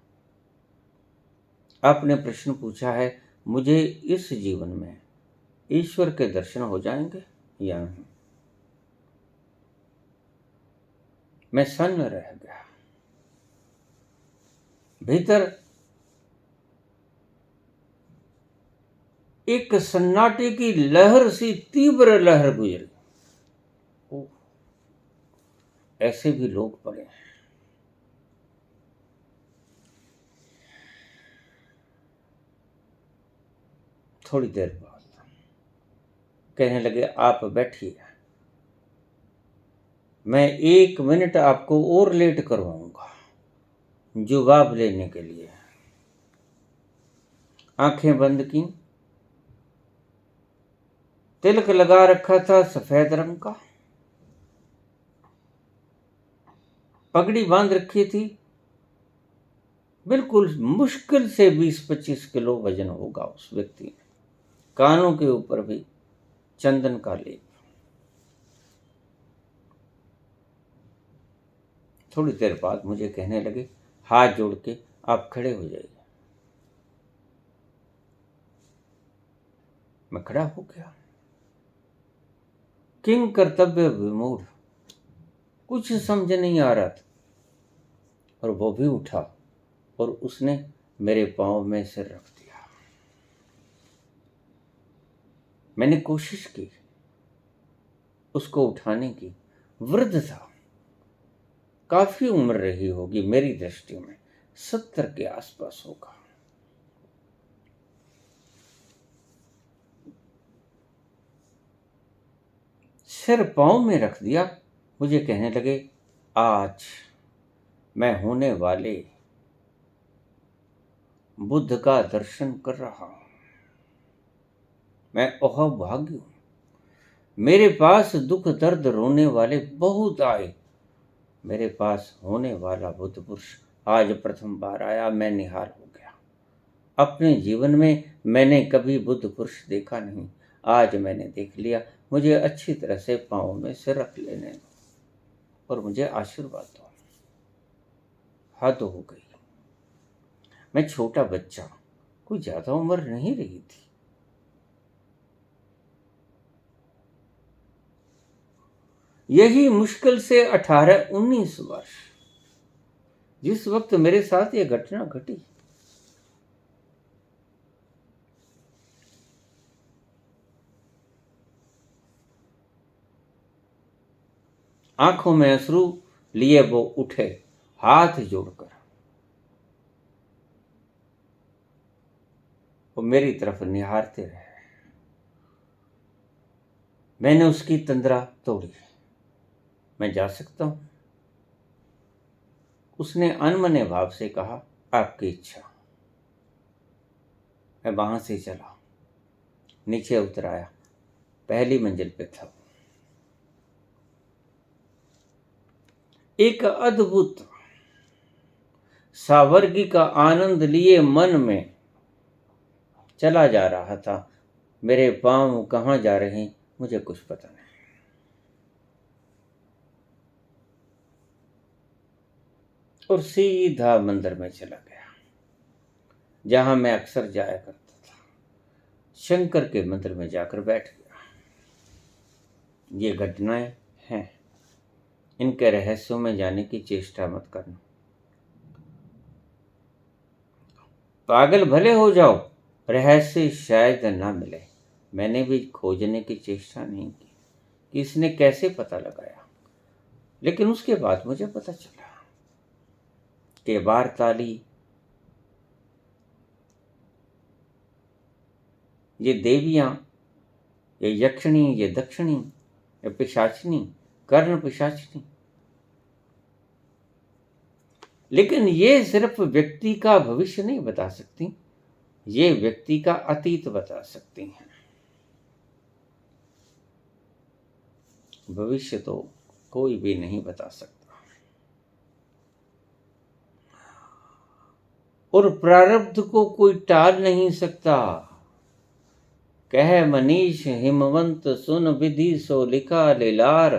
A: आपने प्रश्न पूछा है, मुझे इस जीवन में ईश्वर के दर्शन हो जाएंगे या नहीं। मैं सन्न रह गया। भीतर एक सन्नाटे की लहर सी तीव्र लहर गुजरी। ऐसे भी लोग पड़े हैं। थोड़ी देर बाद कहने लगे, आप बैठिए, मैं 1 मिनट आपको और लेट करवाऊंगा जवाब लेने के लिए। आंखें बंद की, तिलक लगा रखा था सफेद रंग का, पगड़ी बांध रखी थी। बिल्कुल मुश्किल से 20-25 किलो वजन होगा उस व्यक्ति में। कानों के ऊपर भी चंदन का लेप। थोड़ी देर बाद मुझे कहने लगे, हाथ जोड़ के आप खड़े हो जाइए। मैं खड़ा हो गया, किंग कर्तव्य विमूढ़, कुछ समझ नहीं आ रहा था। और वो भी उठा और उसने मेरे पांव में सिर रख दिया। मैंने कोशिश की उसको उठाने की। वृद्ध था, काफी उम्र रही होगी मेरी दृष्टि में, 70 के आसपास होगा। सिर पांव में रख दिया। मुझे कहने लगे, आज मैं होने वाले बुद्ध का दर्शन कर रहा हूं। मैं अहोभाग्य हूं। मेरे पास दुख दर्द रोने वाले बहुत आए। मेरे पास होने वाला बुद्ध पुरुष आज प्रथम बार आया। मैं निहाल हो गया। अपने जीवन में मैंने कभी बुद्ध पुरुष देखा नहीं, आज मैंने देख लिया। मुझे अच्छी तरह से पांव में सिर रख लेने दो और मुझे आशीर्वाद दो। हद हो गई। मैं छोटा बच्चा, कोई ज्यादा उम्र नहीं रही थी। यही मुश्किल से 18-19 वर्ष। जिस वक्त मेरे साथ ये घटना घटी, आंखों में अश्रु लिए वो उठे हाथ जोड़कर, वो मेरी तरफ निहारते रहे। मैंने उसकी तंद्रा तोड़ी। मैं जा सकता हूं? उसने अनमने भाव से कहा, आपकी इच्छा। मैं वहां से चला, नीचे उतर आया। पहली मंजिल पे था। एक अद्भुत सावर्गी का आनंद लिए मन में चला जा रहा था। मेरे पांव कहाँ जा रहे हैं मुझे कुछ पता नहीं। और सीधा मंदिर में चला गया, जहां मैं अक्सर जाया करता था। शंकर के मंदिर में जाकर बैठ गया। ये घटनाएं हैं, इनके रहस्यों में जाने की चेष्टा मत करना। पागल भले हो जाओ, रहस्य शायद ना मिले। मैंने भी खोजने की चेष्टा नहीं की कि इसने कैसे पता लगाया, लेकिन उसके बाद मुझे पता चला कि वारताली, ये देवियां, ये यक्षिणी, ये दक्षिणी, ये पिशाचिनी, कर्ण पिशाचिनी, लेकिन ये सिर्फ व्यक्ति का भविष्य नहीं बता सकती, ये व्यक्ति का अतीत बता सकती हैं। भविष्य तो कोई भी नहीं बता सकता। और प्रारब्ध को कोई टाल नहीं सकता। कह मनीष हिमवंत सुन विधि सो लिखा लेलार,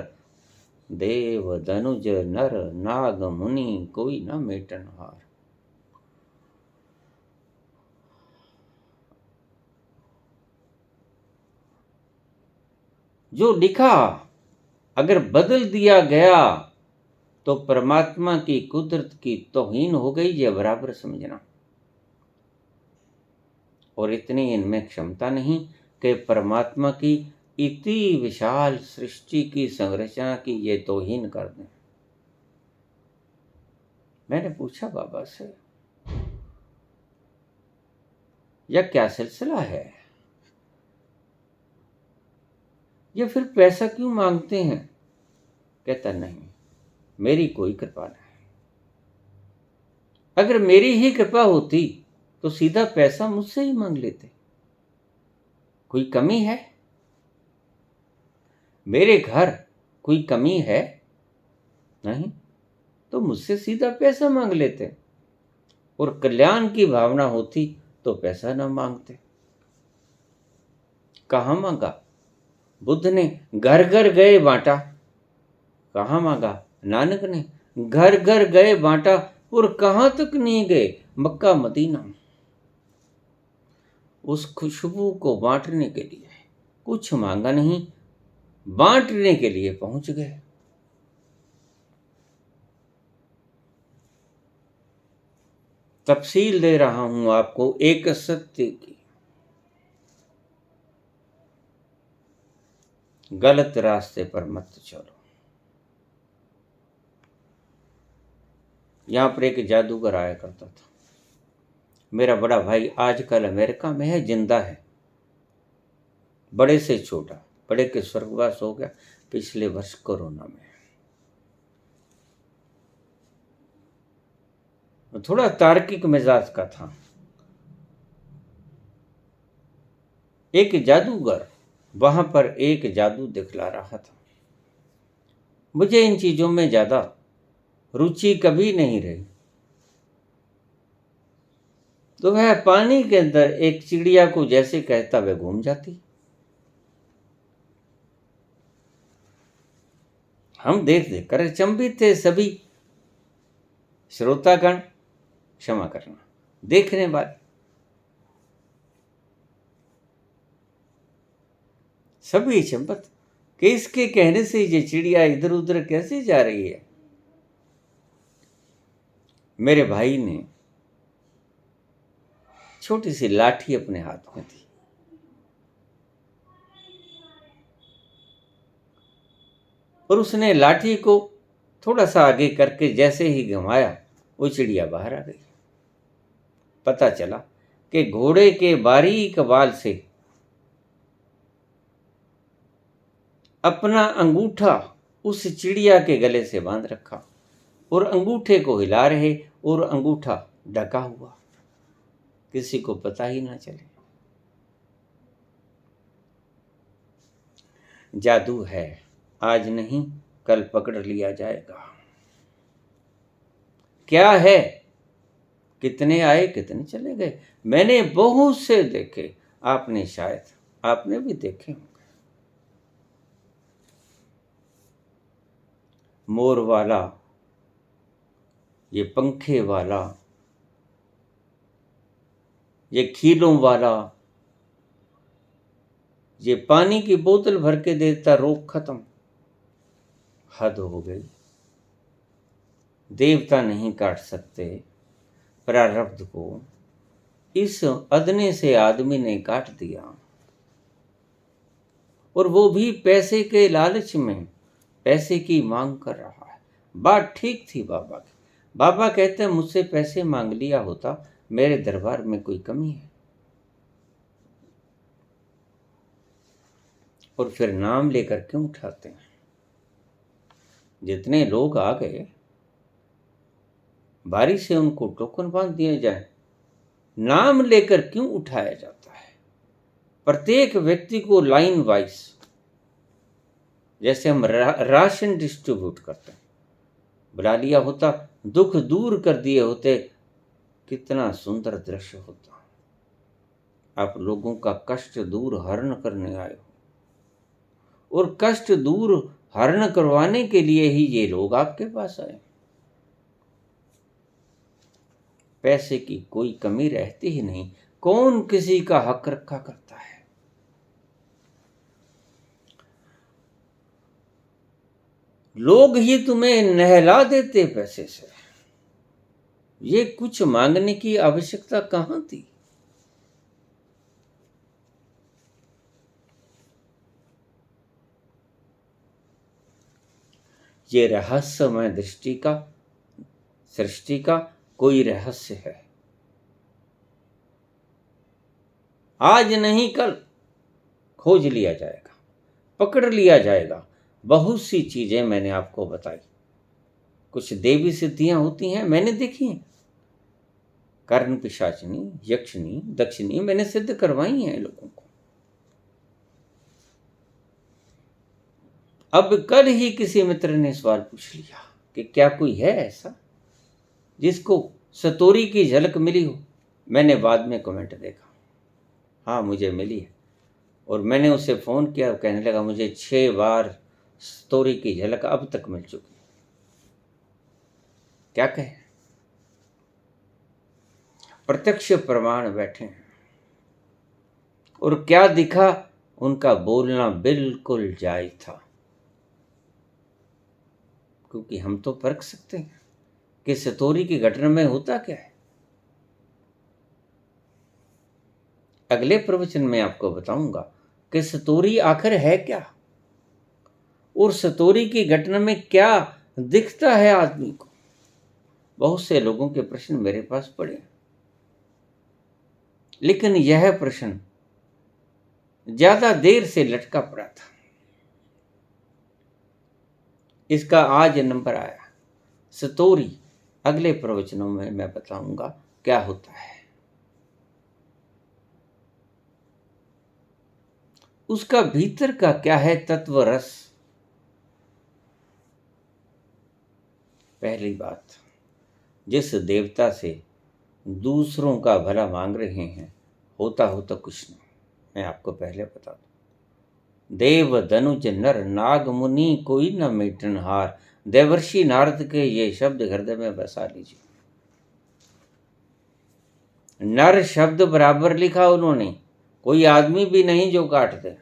A: देव धनुज नर नाग मुनि कोई न मेटन हार। जो लिखा अगर बदल दिया गया तो परमात्मा की कुदरत की तौहीन हो गई, यह बराबर समझना। और इतनी इनमें क्षमता नहीं कि परमात्मा की इतनी विशाल सृष्टि की संरचना की ये तौहीन कर दें। मैंने पूछा बाबा से, यह क्या सिलसिला है? ये फिर पैसा क्यों मांगते हैं? कहता नहीं, मेरी कोई कृपा नहीं। अगर मेरी ही कृपा होती तो सीधा पैसा मुझसे ही मांग लेते। कोई कमी है? मेरे घर कोई कमी है? नहीं, तो मुझसे सीधा पैसा मांग लेते। और कल्याण की भावना होती तो पैसा ना मांगते। कहाँ मांगा? बुद्ध ने घर घर गए बांटा। कहाँ मांगा? नानक ने घर घर गए बांटा। और कहाँ तक नहीं गए? Mecca Medina. उस खुशबू को बांटने के लिए कुछ मांगा नहीं, बांटने के लिए पहुंच गए। तफसील दे रहा हूं आपको एक सत्य की। गलत रास्ते पर मत चलो। यहां पर एक जादूगर आया करता था। मेरा बड़ा भाई आजकल अमेरिका में है, जिंदा है। बड़े से छोटा, बड़े के स्वर्गवास हो गया पिछले वर्ष कोरोना में। थोड़ा तार्किक मिजाज का था। एक जादूगर वहां पर एक जादू दिखला रहा था। मुझे इन चीजों में ज्यादा रुचि कभी नहीं रही। तो वह पानी के अंदर एक चिड़िया को जैसे कहता वह घूम जाती। हम देख देख कर अचंभित थे सभी। श्रोतागण क्षमा करना, देखने वाले सभी अचंभित कि इसके कहने से ये चिड़िया इधर उधर कैसे जा रही है। मेरे भाई ने छोटी सी लाठी अपने हाथ में थी, और उसने लाठी को थोड़ा सा आगे करके जैसे ही घुमाया, वो चिड़िया बाहर आ गई। पता चला कि घोड़े के बारीक बाल से अपना अंगूठा उस चिड़िया के गले से बांध रखा, और अंगूठे को हिला रहे, और अंगूठा ढका हुआ, किसी को पता ही ना चले। जादू है, आज नहीं कल पकड़ लिया जाएगा। क्या है, कितने आए कितने चले गए, मैंने बहुत से देखे, आपने भी देखे होंगे। मोर वाला, ये पंखे वाला, ये खीलों वाला, ये पानी की बोतल भर के देता, रोग खत्म। हद हो गई। देवता नहीं काट सकते प्रारब्ध को, इस अदने से आदमी ने काट दिया, और वो भी पैसे के लालच में, पैसे की मांग कर रहा है। बात ठीक थी बाबा की। बाबा कहते हैं मुझसे पैसे मांग लिया होता, मेरे दरबार में कोई कमी है। और फिर नाम लेकर क्यों उठाते हैं? जितने लोग आ गए, बारी से उनको टोकन बांध दिए जाए। नाम लेकर क्यों उठाया जाता है? प्रत्येक व्यक्ति को लाइन वाइज, जैसे हम राशन डिस्ट्रीब्यूट करते हैं, बुला लिया होता, दुख दूर कर दिए होते, कितना सुंदर दृश्य होता। आप लोगों का कष्ट दूर हरण करने आए हो, और कष्ट दूर हरण करवाने के लिए ही ये लोग आपके पास आए। पैसे की कोई कमी रहती ही नहीं, कौन किसी का हक रखा करता है? लोग ही तुम्हें नहला देते पैसे से, ये कुछ मांगने की आवश्यकता कहां थी? ये रहस्यमय सृष्टि का कोई रहस्य है। आज नहीं कल खोज लिया जाएगा, पकड़ लिया जाएगा। बहुत सी चीजें मैंने आपको बताई, कुछ देवी सिद्धियां होती हैं, मैंने देखी हैं। कर्ण पिशाचिनी, यक्षिणी, दक्षिणी मैंने सिद्ध करवाई हैं लोगों को। अब कल ही किसी मित्र ने सवाल पूछ लिया कि क्या कोई है ऐसा जिसको सतोरी की झलक मिली हो। मैंने बाद में कमेंट देखा, हाँ मुझे मिली है, और मैंने उसे फ़ोन किया, कहने लगा मुझे 6 बार सतोरी की झलक अब तक मिल चुकी। क्या कहें, प्रत्यक्ष प्रमाण बैठे हैं। और क्या दिखा, उनका बोलना बिल्कुल जायज था, क्योंकि हम तो परख सकते हैं कि सतोरी की घटना में होता क्या है। अगले प्रवचन में आपको बताऊंगा कि सतोरी आखिर है क्या, और सतोरी की घटना में क्या दिखता है आदमी को। बहुत से लोगों के प्रश्न मेरे पास पड़े, लेकिन यह प्रश्न ज्यादा देर से लटका पड़ा था। इसका आज नंबर आया। सतोरी अगले प्रवचनों में मैं बताऊंगा क्या होता है, उसका भीतर का क्या है तत्व रस। पहली बात, जिस देवता से दूसरों का भला मांग रहे हैं, होता कुछ नहीं। मैं आपको पहले बता दूं, देव धनुज नर नाग मुनि कोई न मेटनहार। देवर्षि नारद के ये शब्द हृदय में बसा लीजिए। नर शब्द बराबर लिखा उन्होंने, कोई आदमी भी नहीं जो काट दे,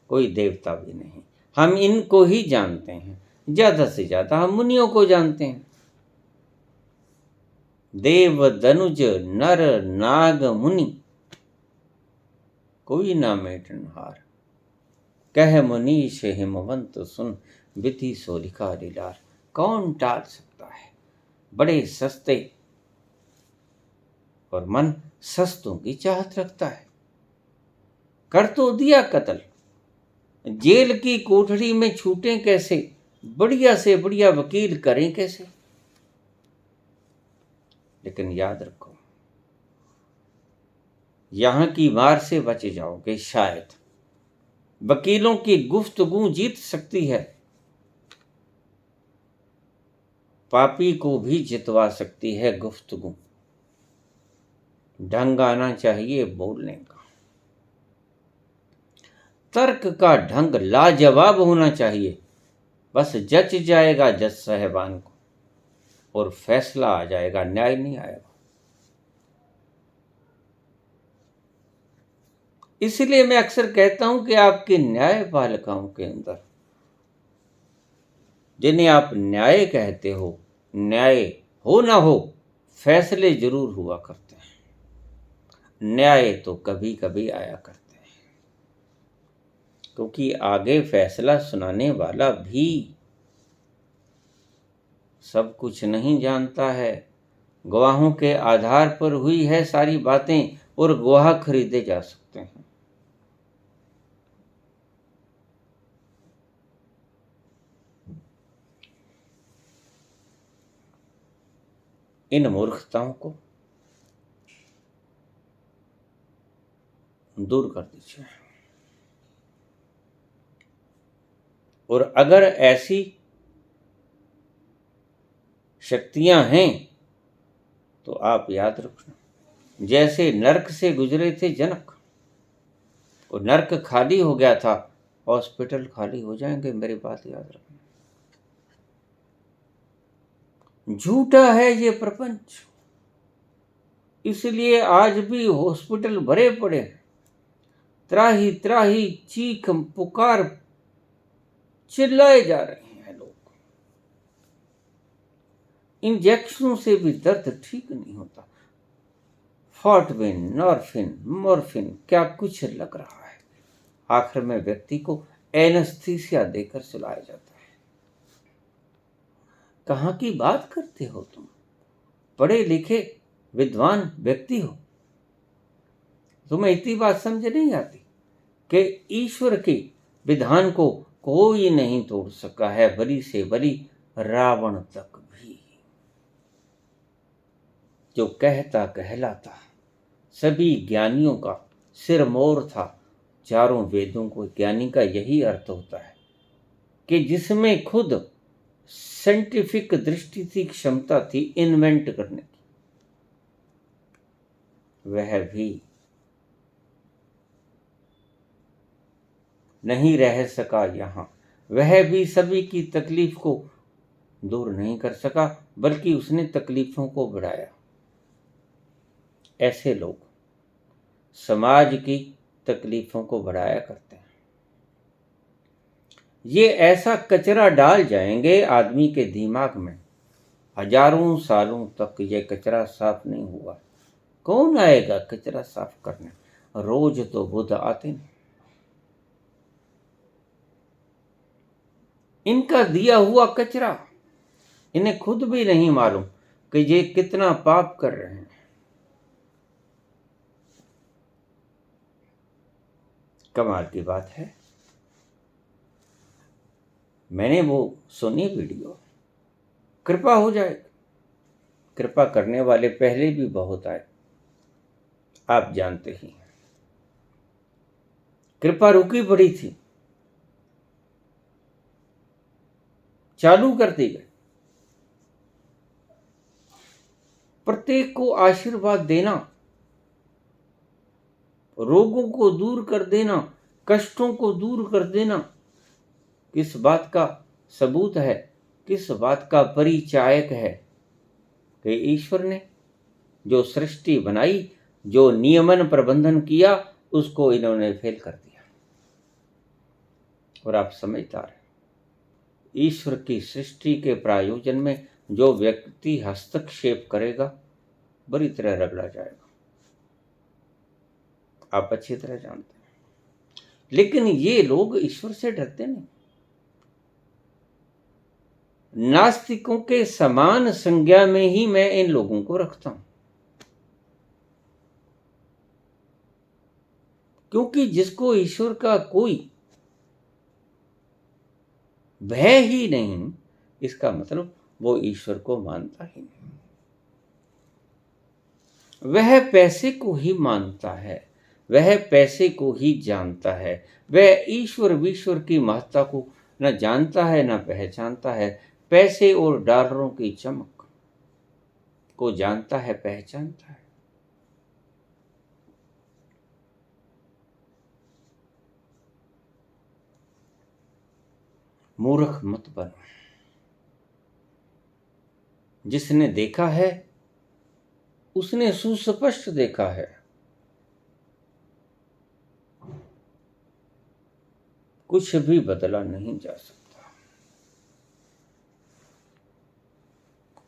A: कोई देवता भी नहीं। हम इनको ही जानते हैं, ज्यादा से ज्यादा हम मुनियों को जानते हैं। देव दनुज नर नाग मुनि, कोई ना मेटनहार। कह मुनीश हिमवंत सुन, विधि सो लिखा लीलार। कौन टाल सकता है बड़े सस्ते, और मन सस्तों की चाहत रखता है। कर तो दिया कत्ल, जेल की कोठरी में छूटें कैसे, बढ़िया से बढ़िया वकील करें कैसे। लेकिन याद रखो, यहां की मार से बच जाओगे शायद। वकीलों की गुफ्तगू जीत सकती है, पापी को भी जितवा सकती है गुफ्तगू। ढंग आना चाहिए बोलने का, तर्क का ढंग लाजवाब होना चाहिए। बस जच जाएगा जज साहबान को, और फैसला आ जाएगा, न्याय नहीं आएगा। इसलिए मैं अक्सर कहता हूं कि आपके न्यायपालिकाओं के अंदर, जिन्हें आप न्याय कहते हो, न्याय हो ना हो, फैसले जरूर हुआ करते हैं। न्याय तो कभी कभी आया करते हैं, क्योंकि आगे फैसला सुनाने वाला भी सब कुछ नहीं जानता है। गवाहों के आधार पर हुई है सारी बातें, और गवाह खरीदे जा सकते हैं। इन मूर्खताओं को दूर कर दीजिए, और अगर ऐसी शक्तियां हैं तो आप याद रखना, जैसे नरक से गुजरे थे जनक, और नरक खाली हो गया था, हॉस्पिटल खाली हो जाएंगे। मेरी बात याद रखना। झूठा है ये प्रपंच, इसलिए आज भी हॉस्पिटल भरे पड़े हैं। त्राही त्राही चीख पुकार चिल्लाए जा रहे हैं लोग। इंजेक्शनों से भी दर्द ठीक नहीं होता। फॉर्टविन, नॉर्फिन, मॉर्फिन, क्या कुछ लग रहा है। आखिर में व्यक्ति को एनेस्थीसिया देकर सुलाया जाता है। कहाँ की बात करते हो तुम? पढ़े लिखे विद्वान व्यक्ति हो, तुम्हें इतनी बात समझ नहीं आती कि ईश्वर के विधान को कोई नहीं तोड़ सका है, बलि से बलि रावण तक भी। जो कहता कहलाता सभी ज्ञानियों का सिरमौर था। चारों वेदों को ज्ञानी का यही अर्थ होता है कि जिसमें खुद साइंटिफिक दृष्टि थी, क्षमता थी इन्वेंट करने की, वह भी नहीं रह सका यहां। वह भी सभी की तकलीफ को दूर नहीं कर सका, बल्कि उसने तकलीफों को बढ़ाया। ऐसे लोग समाज की तकलीफों को बढ़ाया करते हैं। ये ऐसा कचरा डाल जाएंगे आदमी के दिमाग में, हजारों सालों तक ये कचरा साफ नहीं हुआ। कौन आएगा कचरा साफ करने? रोज तो बुद्ध आते नहीं। इनका दिया हुआ कचरा इन्हें खुद भी नहीं मालूम कि ये कितना पाप कर रहे हैं। कमाल की बात है, मैंने वो सुनी वीडियो। कृपा हो जाए, कृपा करने वाले पहले भी बहुत आए, आप जानते ही हैं। कृपा रुकी पड़ी थी, चालू कर दी गई। प्रत्येक को आशीर्वाद देना, रोगों को दूर कर देना, कष्टों को दूर कर देना, किस बात का सबूत है, किस बात का परिचायक है कि ईश्वर ने जो सृष्टि बनाई, जो नियमन प्रबंधन किया, उसको इन्होंने फेल कर दिया। और आप समझदार हैं, ईश्वर की सृष्टि के प्रायोजन में जो व्यक्ति हस्तक्षेप करेगा बुरी तरह रगड़ा जाएगा, आप अच्छी तरह जानते हैं। लेकिन ये लोग ईश्वर से डरते नहीं। नास्तिकों के समान संज्ञा में ही मैं इन लोगों को रखता हूं, क्योंकि जिसको ईश्वर का कोई भय ही नहीं, इसका मतलब वो ईश्वर को मानता ही नहीं। वह पैसे को ही मानता है, वह पैसे को ही जानता है, वह ईश्वर विश्वर की महत्ता को न जानता है न पहचानता है। पैसे और डॉलरों की चमक को जानता है, पहचानता है। मूर्ख मत बनो। जिसने देखा है उसने सुस्पष्ट देखा है। कुछ भी बदला नहीं जा सकता।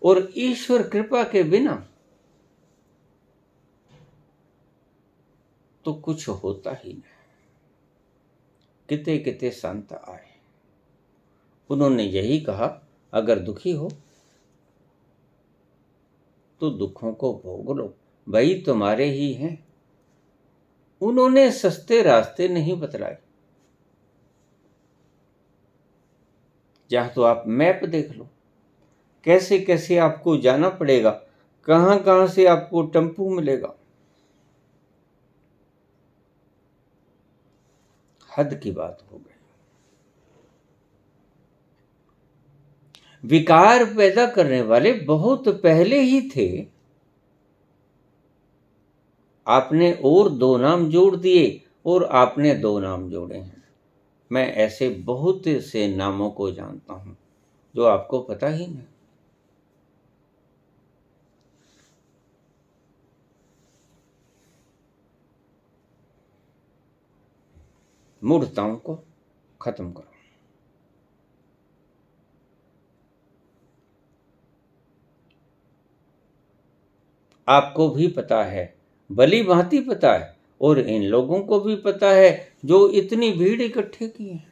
A: और ईश्वर कृपा के बिना तो कुछ होता ही नहीं। किते किते संत आए, उन्होंने यही कहा, अगर दुखी हो तो दुखों को भोग लो, वही तुम्हारे ही हैं। उन्होंने सस्ते रास्ते नहीं बतलाए। जहां तो आप मैप देख लो, कैसे कैसे आपको जाना पड़ेगा, कहां कहां से आपको टेम्पू मिलेगा। हद की बात हो गई। विकार पैदा करने वाले बहुत पहले ही थे। आपने और 2 नाम जोड़ दिए और आपने 2 नाम जोड़े हैं। मैं ऐसे बहुत से नामों को जानता हूं जो आपको पता ही नहीं। मूढ़ताओं को खत्म करो। आपको भी पता है, भली भांति पता है, और इन लोगों को भी पता है जो इतनी भीड़ इकट्ठे की है।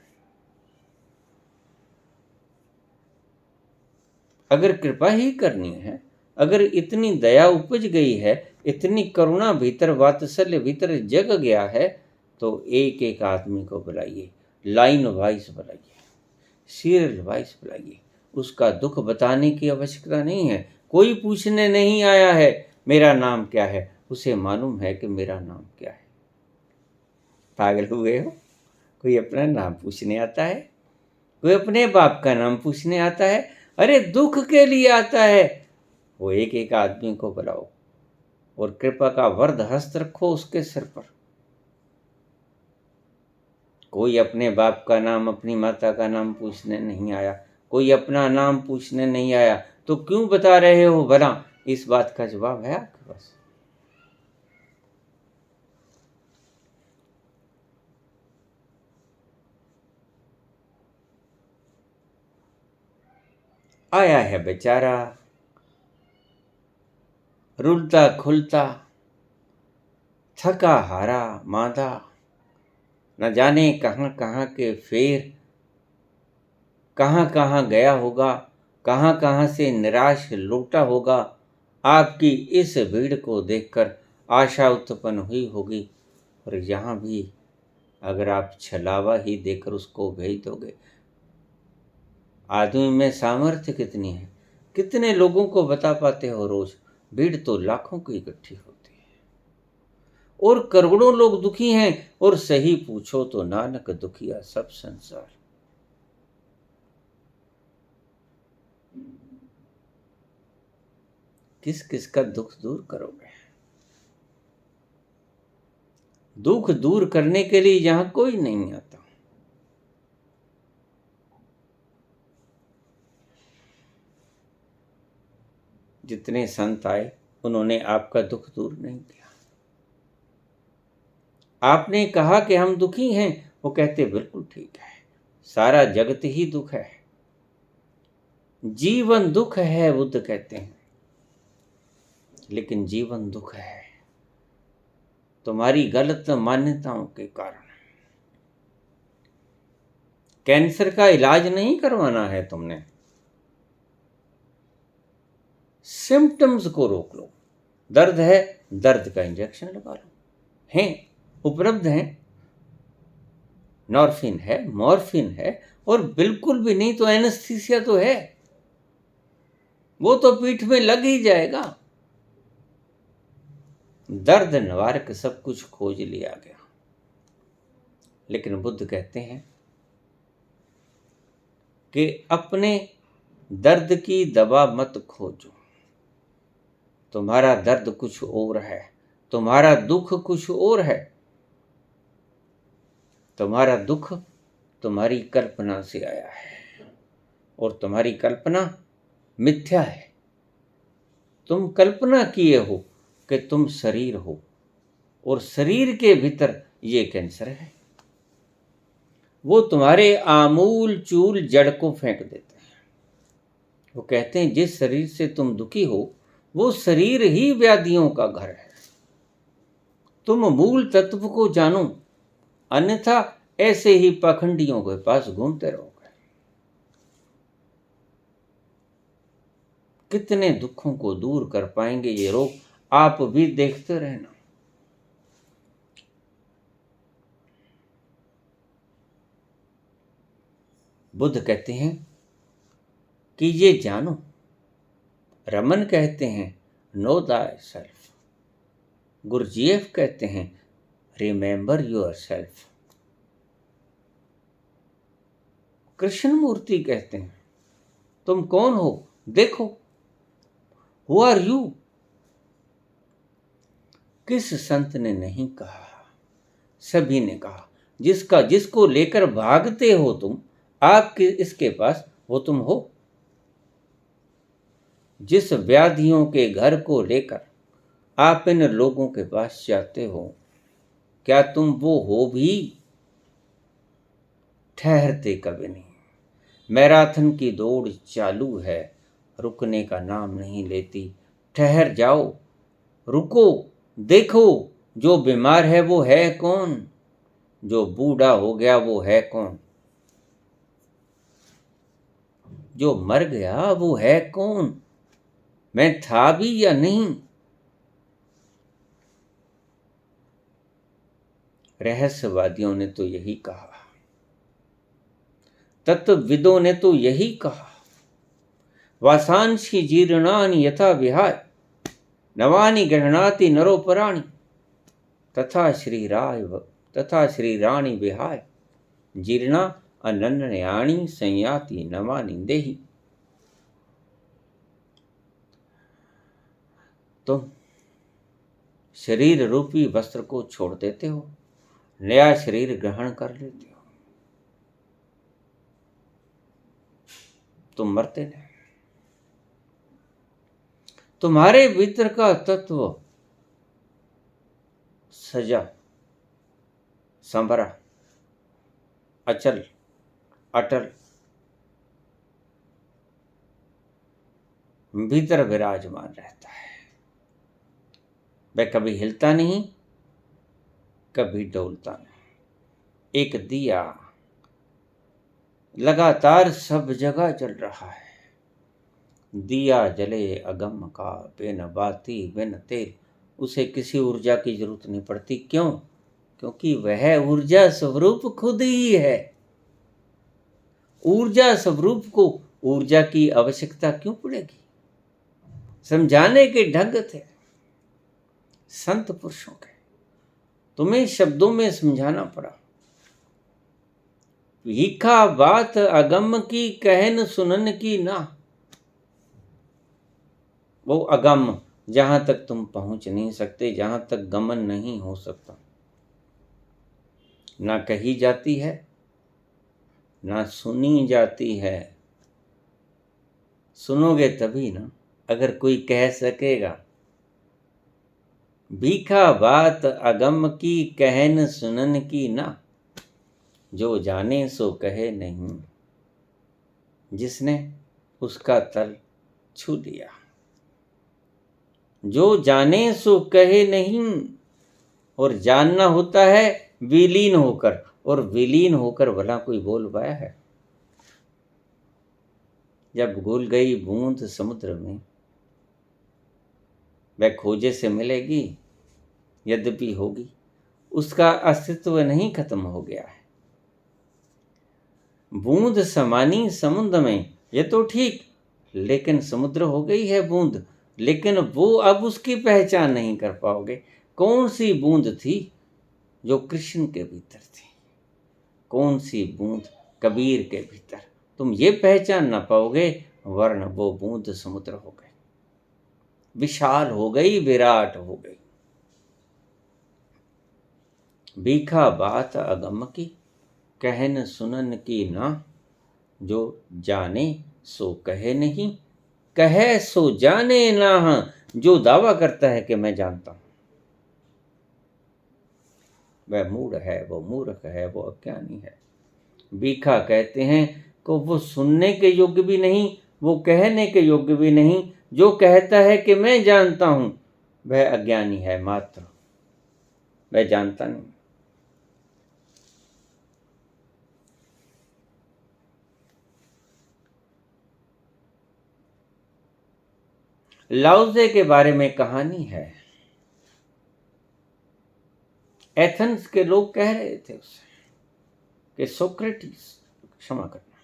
A: अगर कृपा ही करनी है, अगर इतनी दया उपज गई है, इतनी करुणा भीतर, वात्सल्य भीतर जग गया है, तो एक एक आदमी को बुलाइए, लाइन वाइज बुलाइए, सीरियल वाइज बुलाइए। उसका दुख बताने की आवश्यकता नहीं है। कोई पूछने नहीं आया है मेरा नाम क्या है, उसे मालूम है कि मेरा नाम क्या है। पागल हुए हो? कोई अपना नाम पूछने आता है? कोई अपने बाप का नाम पूछने आता है? अरे दुख के लिए आता है। वो एक एक आदमी को बुलाओ और कृपा का वरद हस्त रखो उसके सिर पर। कोई अपने बाप का नाम, अपनी माता का नाम पूछने नहीं आया, कोई अपना नाम पूछने नहीं आया, तो क्यों बता रहे हो भला? इस बात का जवाब है आपके पास? आया है बेचारा रुलता खुलता, थका हारा मांदा, न जाने कहाँ कहाँ के फेर, कहाँ कहाँ गया होगा, कहाँ कहाँ से निराश लौटा होगा। आपकी इस भीड़ को देखकर आशा उत्पन्न हुई होगी, और यहाँ भी अगर आप छलावा ही देकर उसको भेज दोगे। आदमी में सामर्थ्य कितनी है, कितने लोगों को बता पाते हो रोज? भीड़ तो लाखों की इकट्ठी होती है, और करोड़ों लोग दुखी हैं, और सही पूछो तो नानक दुखिया सब संसार। किस किस का दुख दूर करोगे? दुख दूर करने के लिए यहां कोई नहीं आता। जितने संत आए उन्होंने आपका दुख दूर नहीं किया। आपने कहा कि हम दुखी हैं, वो कहते बिल्कुल ठीक है, सारा जगत ही दुख है, जीवन दुख है, बुद्ध कहते हैं। लेकिन जीवन दुख है तुम्हारी गलत मान्यताओं के कारण। कैंसर का इलाज नहीं करवाना है तुमने, सिम्टम्स को रोक लो। दर्द है, दर्द का इंजेक्शन लगा लो। हैं, उपलब्ध हैं, नॉर्फिन है, मॉर्फिन है, और बिल्कुल भी नहीं तो एनेस्थीसिया तो है, वो तो पीठ में लग ही जाएगा। दर्द निवारक सब कुछ खोज लिया गया, लेकिन बुद्ध कहते हैं कि अपने दर्द की दवा मत खोजो। तुम्हारा दर्द कुछ और है, तुम्हारा दुख कुछ और है। तुम्हारा दुख तुम्हारी कल्पना से आया है, और तुम्हारी कल्पना मिथ्या है। तुम कल्पना किए हो कि तुम शरीर हो, और शरीर के भीतर ये कैंसर है। वो तुम्हारे आमूल चूल जड़ को फेंक देते हैं। वो कहते हैं जिस शरीर से तुम दुखी हो वो शरीर ही व्याधियों का घर है। तुम मूल तत्व को जानो, अन्यथा ऐसे ही पाखंडियों के पास घूमते रहोगे। कितने दुखों को दूर कर पाएंगे ये रोग, आप भी देखते रहना। बुद्ध कहते हैं कि ये जानो, रमन कहते हैं नो दाय सेल्फ, गुरजीएफ कहते हैं रिमेंबर योर सेल्फ, कृष्णमूर्ति कहते हैं तुम कौन हो देखो, हु आर यू। किस संत ने नहीं कहा, सभी ने कहा। जिसको लेकर भागते हो तुम, आपके इसके पास वो तुम हो। जिस व्याधियों के घर को लेकर आप इन लोगों के पास जाते हो, क्या तुम वो हो भी? ठहरते कभी नहीं। मैराथन की दौड़ चालू है, रुकने का नाम नहीं लेती। ठहर जाओ, रुको, देखो जो बीमार है वो है कौन, जो बूढ़ा हो गया वो है कौन, जो मर गया वो है कौन, मैं था भी या नहीं। रहस्यवादियों ने तो यही कहा, तत्वविदों ने तो यही कहा। वासांशी जीर्णानि यथा विहाय, नवानि गृह्णाति नरोपराणि, तथा श्री राणि विहाय, जीर्णा अनन्यानि संयाति नवानि देहि। तुम शरीर रूपी वस्त्र को छोड़ देते हो, नया शरीर ग्रहण कर लेते हो, तुम मरते नहीं। तुम्हारे भीतर का तत्व सजा, संभरा, अचल, अटल भीतर विराजमान रहता है। वह कभी हिलता नहीं, कभी डोलता नहीं। एक दिया लगातार सब जगह जल रहा है। दिया जले अगम का, बिन बाती बिन तेल। उसे किसी ऊर्जा की जरूरत नहीं पड़ती। क्यों? क्योंकि वह ऊर्जा स्वरूप खुद ही है। ऊर्जा स्वरूप को ऊर्जा की आवश्यकता क्यों पड़ेगी? समझाने के ढंग थे संत पुरुषों के, तुम्हें शब्दों में समझाना पड़ा। भीखा बात अगम की, कहन सुनन की ना। वो अगम जहां तक तुम पहुंच नहीं सकते, जहां तक गमन नहीं हो सकता, ना कही जाती है ना सुनी जाती है। सुनोगे तभी ना, अगर कोई कह सकेगा। भीखा बात अगम की, कहन सुनन की ना। जो जाने सो कहे नहीं, जिसने उसका तल छू लिया। जो जाने सो कहे नहीं, और जानना होता है विलीन होकर, और विलीन होकर भला कोई बोल पाया है? जब घुल गई बूंद समुद्र में, वह खोजे से मिलेगी, यद्यपि होगी, उसका अस्तित्व नहीं खत्म हो गया है। बूंद समानी समुद्र में, ये तो ठीक, लेकिन समुद्र हो गई है बूंद, लेकिन वो अब उसकी पहचान नहीं कर पाओगे। कौन सी बूंद थी जो कृष्ण के भीतर थी, कौन सी बूंद कबीर के भीतर, तुम ये पहचान ना पाओगे, वरन वो बूंद समुद्र हो गई, विशाल हो गई, विराट हो गई। भीखा बात अगम की, कहन सुनन की ना, जो जाने सो कहे नहीं, कहे सो जाने ना, जो दावा करता है कि मैं जानता हूं, वह मूढ़ है, वो मूर्ख है, वो अज्ञानी है। भीखा कहते हैं कि वो सुनने के योग्य भी नहीं, वो कहने के योग्य भी नहीं। जो कहता है कि मैं जानता हूं, वह अज्ञानी है मात्र, वह जानता नहीं। लाओजे के बारे में कहानी है। एथेंस के लोग कह रहे थे उसे कि सोक्रेटिस, क्षमा करना,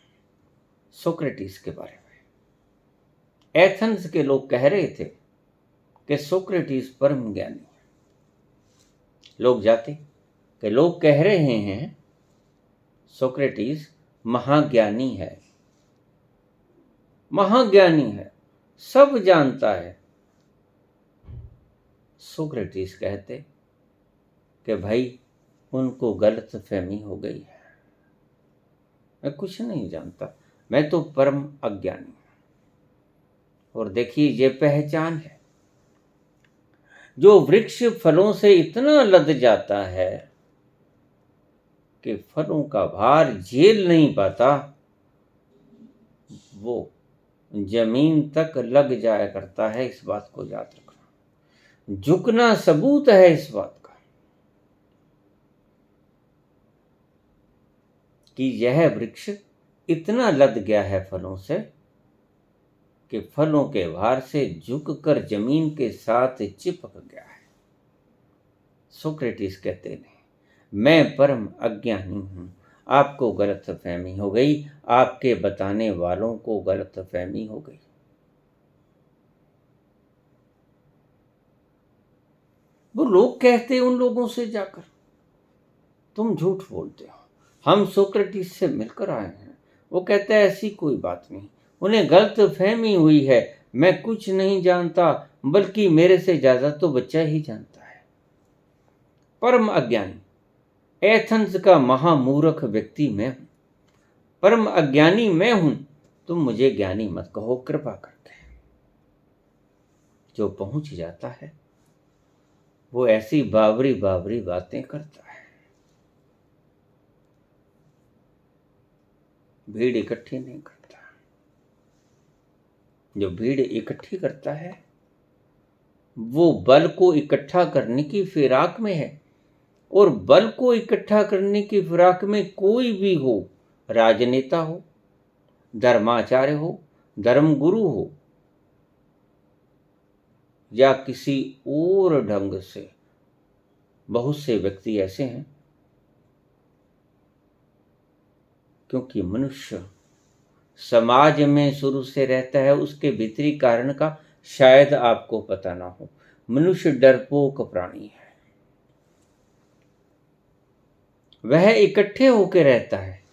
A: सोक्रेटिस के बारे में एथेंस के लोग कह रहे थे कि सोक्रेटिस परम ज्ञानी है। लोग जाते कि लोग कह रहे हैं सोक्रेटिस महाज्ञानी है, महाज्ञानी है, सब जानता है। सोक्रेटिस कहते कि भाई उनको गलत फहमी हो गई है, मैं कुछ नहीं जानता, मैं तो परम अज्ञानी हूं। और देखिए ये पहचान है। जो वृक्ष फलों से इतना लद जाता है कि फलों का भार झेल नहीं पाता, वो जमीन तक लग जाया करता है। इस बात को याद रखना, झुकना सबूत है इस बात का कि यह वृक्ष इतना लद गया है फलों से कि फलों के भार से झुककर जमीन के साथ चिपक गया है। सोक्रेटिस कहते हैं मैं परम अज्ञानी हूं, आपको गलतफहमी हो गई, आपके बताने वालों को गलतफहमी हो गई। वो लोग कहते उन लोगों से जाकर तुम झूठ बोलते हो, हम सोक्रेटिस से मिलकर आए हैं। वो कहते हैं ऐसी कोई बात नहीं, उन्हें गलतफहमी हुई है, मैं कुछ नहीं जानता, बल्कि मेरे से ज्यादा तो बच्चा ही जानता है। परम अज्ञानी, एथेंस का महामूर्ख व्यक्ति मैं हूं, परम अज्ञानी मैं हूं, तुम मुझे ज्ञानी मत कहो कृपा करके। जो पहुंच जाता है वो ऐसी बावरी बावरी बातें करता है। भीड़ इकट्ठी नहीं करता, जो भीड़ इकट्ठी करता है वो बल को इकट्ठा करने की फिराक में है, और बल को इकट्ठा करने की फिराक में कोई भी हो, राजनेता हो, धर्माचार्य हो, धर्मगुरु हो, या किसी और ढंग से, बहुत से व्यक्ति ऐसे हैं। क्योंकि मनुष्य समाज में शुरू से रहता है, उसके भीतरी कारण का शायद आपको पता ना हो। मनुष्य डरपोक प्राणी है, वह इकट्ठे होकर रहता है।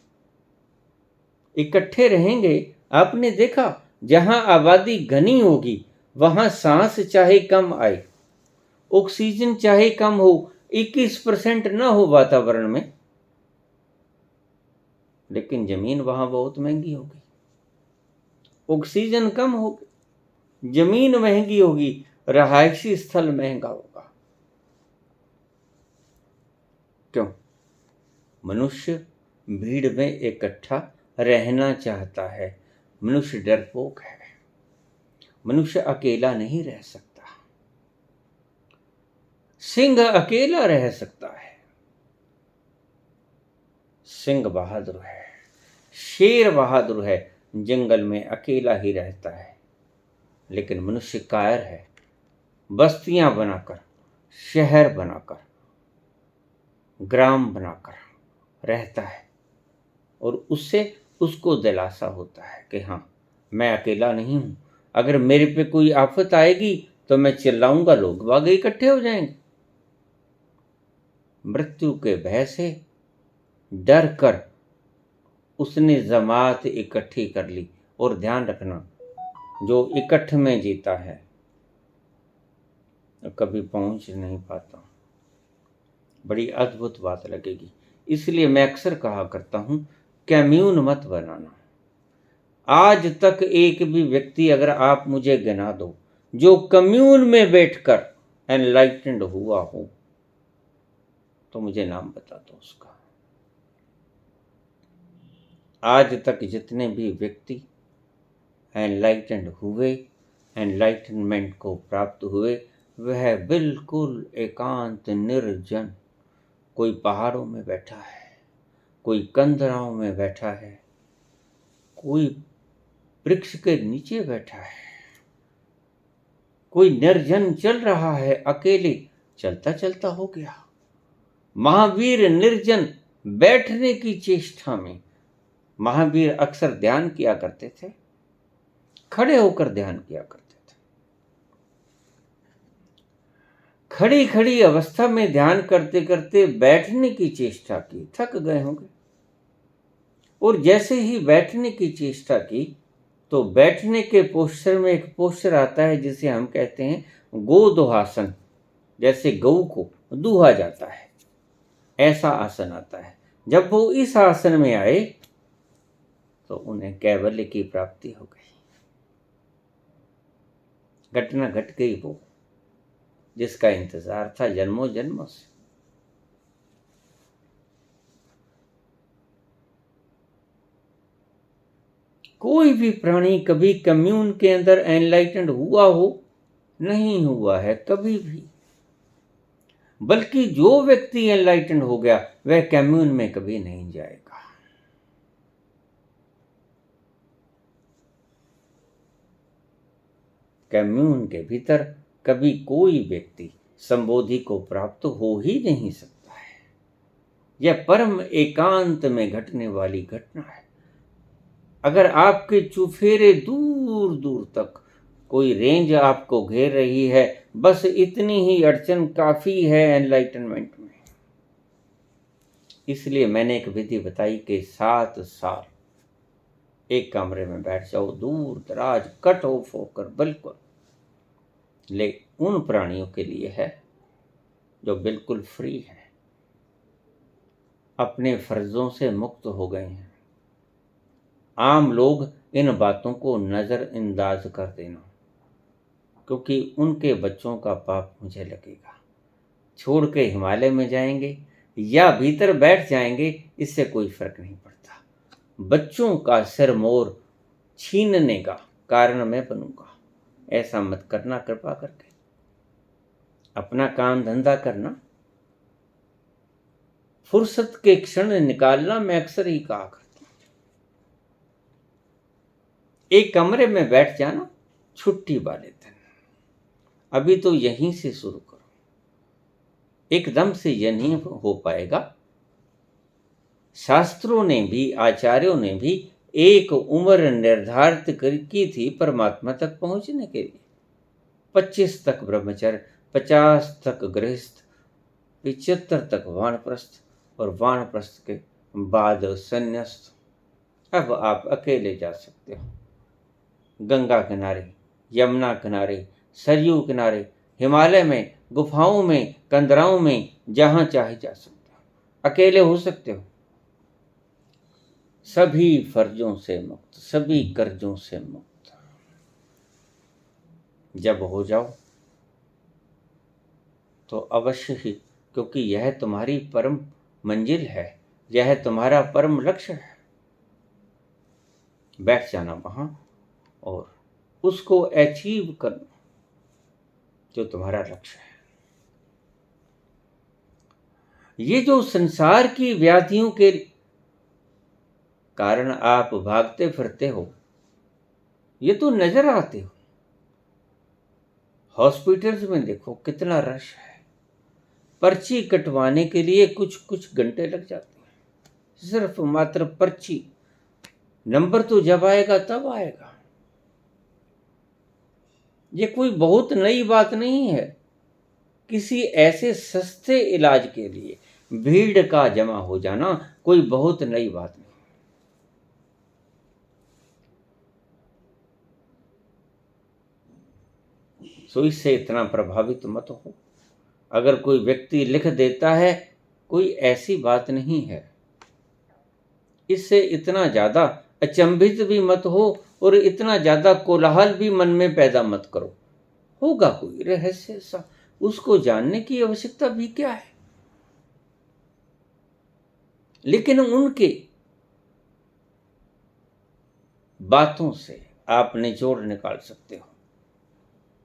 A: इकट्ठे रहेंगे, आपने देखा जहां आबादी घनी होगी वहां सांस चाहे कम आए, ऑक्सीजन चाहे कम हो, 21% ना हो वातावरण में, लेकिन जमीन वहां बहुत महंगी होगी। ऑक्सीजन कम होगी, जमीन महंगी होगी, रहायशी स्थल महंगा होगा। क्यों? मनुष्य भीड़ में इकट्ठा रहना चाहता है। मनुष्य डरपोक है, मनुष्य अकेला नहीं रह सकता। सिंह अकेला रह सकता है, सिंह बहादुर है, शेर बहादुर है, जंगल में अकेला ही रहता है। लेकिन मनुष्य कायर है, बस्तियां बनाकर, शहर बनाकर, ग्राम बनाकर रहता है, और उससे उसको दिलासा होता है कि हाँ, मैं अकेला नहीं हूं। अगर मेरे पे कोई आफत आएगी तो मैं चिल्लाऊंगा, लोग बाग इकट्ठे हो जाएंगे। मृत्यु के भय से डर कर उसने जमात इकट्ठी कर ली। और ध्यान रखना, जो इकट्ठ में जीता है कभी पहुंच नहीं पाता। बड़ी अद्भुत बात लगेगी। इसलिए मैं अक्सर कहा करता हूं, कम्यून मत बनाना। आज तक एक भी व्यक्ति अगर आप मुझे गिना दो जो कम्यून में बैठकर एनलाइटेंड हुआ हो, तो मुझे नाम बता दो उसका। आज तक जितने भी व्यक्ति एनलाइटेंड हुए, एनलाइटनमेंट को प्राप्त हुए, वह बिल्कुल एकांत निर्जन, कोई पहाड़ों में बैठा है, कोई कंदराओं में बैठा है, कोई वृक्ष के नीचे बैठा है, कोई निर्जन चल रहा है, अकेले चलता चलता हो गया। महावीर निर्जन बैठने की चेष्टा में, महावीर अक्सर ध्यान किया करते थे, खड़े होकर ध्यान किया करते थे। खड़ी खड़ी अवस्था में ध्यान करते करते बैठने की चेष्टा की, थक गए होंगे, और जैसे ही बैठने की चेष्टा की तो बैठने के पोस्चर में एक पोस्चर आता है जिसे हम कहते हैं गोदोहासन। जैसे गऊ को दूहा जाता है, ऐसा आसन आता है। जब वो इस आसन में आए तो उन्हें कैवल्य की प्राप्ति हो गई। घटना घट गई वो जिसका इंतजार था जन्मों जन्मों से। कोई भी प्राणी कभी कम्यून के अंदर एनलाइटेंड हुआ हो? नहीं हुआ है कभी भी। बल्कि जो व्यक्ति एनलाइटेंड हो गया वह कम्यून में कभी नहीं जाएगा। कम्यून के भीतर कभी कोई व्यक्ति संबोधि को प्राप्त हो ही नहीं सकता है। यह परम एकांत में घटने वाली घटना है। अगर आपके चुफेरे दूर दूर तक कोई रेंज आपको घेर रही है, बस इतनी ही अड़चन काफी है एनलाइटनमेंट में। इसलिए मैंने एक विधि बताई कि 7 साल एक कमरे में बैठ जाओ, दूर दराज, कट ऑफ होकर बिल्कुल। ले उन प्राणियों के लिए है जो बिल्कुल फ्री है, अपने फर्जों से मुक्त हो गए हैं। आम लोग इन बातों को नज़रअंदाज कर देना, क्योंकि उनके बच्चों का पाप मुझे लगेगा। छोड़ के हिमालय में जाएंगे या भीतर बैठ जाएंगे, इससे कोई फर्क नहीं पड़ता। बच्चों का सिर मोर छीनने का कारण मैं बनूंगा। ऐसा मत करना, कृपा करके अपना काम धंधा करना, फुर्सत के क्षण निकालना। मैं अक्सर ही कहा करता हूं, एक कमरे में बैठ जाना छुट्टी वाले दिन। अभी तो यहीं से शुरू करो, एकदम से यह नहीं हो पाएगा। शास्त्रों ने भी, आचार्यों ने भी एक उम्र निर्धारित की थी परमात्मा तक पहुंचने के लिए। 25 तक ब्रह्मचर्य, 50 तक गृहस्थ, 75 तक वानप्रस्थ, और वानप्रस्थ के बाद संन्यास्त। अब आप अकेले जा सकते हो, गंगा किनारे, यमुना किनारे, सरयू किनारे, हिमालय में, गुफाओं में, कंदराओं में, जहां चाहे जा सकते हो, अकेले हो सकते हो। सभी फर्जों से मुक्त, सभी कर्जों से मुक्त जब हो जाओ तो अवश्य ही, क्योंकि यह तुम्हारी परम मंजिल है, यह तुम्हारा परम लक्ष्य है, बैठ जाना वहां और उसको अचीव करना जो तुम्हारा लक्ष्य है। ये जो संसार की व्याधियों के कारण आप भागते फिरते हो, ये तो नजर आते हो। हॉस्पिटल्स में देखो कितना रश है, पर्ची कटवाने के लिए कुछ कुछ घंटे लग जाते हैं, सिर्फ मात्र पर्ची। नंबर तो जब आएगा तब आएगा। ये कोई बहुत नई बात नहीं है। किसी ऐसे सस्ते इलाज के लिए भीड़ का जमा हो जाना कोई बहुत नई बात नहीं। सो इससे इतना प्रभावित मत हो। अगर कोई व्यक्ति लिख देता है, कोई ऐसी बात नहीं है। इससे इतना ज्यादा अचंभित भी मत हो और इतना ज्यादा कोलाहल भी मन में पैदा मत करो। होगा कोई रहस्य सा, उसको जानने की आवश्यकता भी क्या है। लेकिन उनके बातों से आप निचोड़ निकाल सकते हो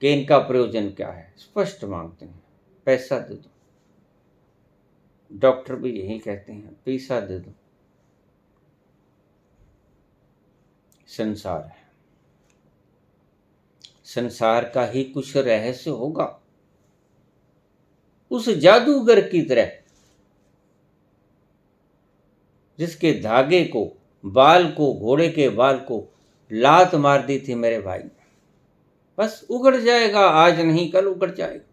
A: कि इनका प्रयोजन क्या है। स्पष्ट मांगते हैं, पैसा दे दो। डॉक्टर भी यही कहते हैं, पैसा दे दो। संसार है, संसार का ही कुछ रहस्य होगा। उस जादूगर की तरह जिसके धागे को, बाल को, घोड़े के बाल को लात मार दी थी मेरे भाई, बस उगड़ जाएगा, आज नहीं कल उगड़ जाएगा।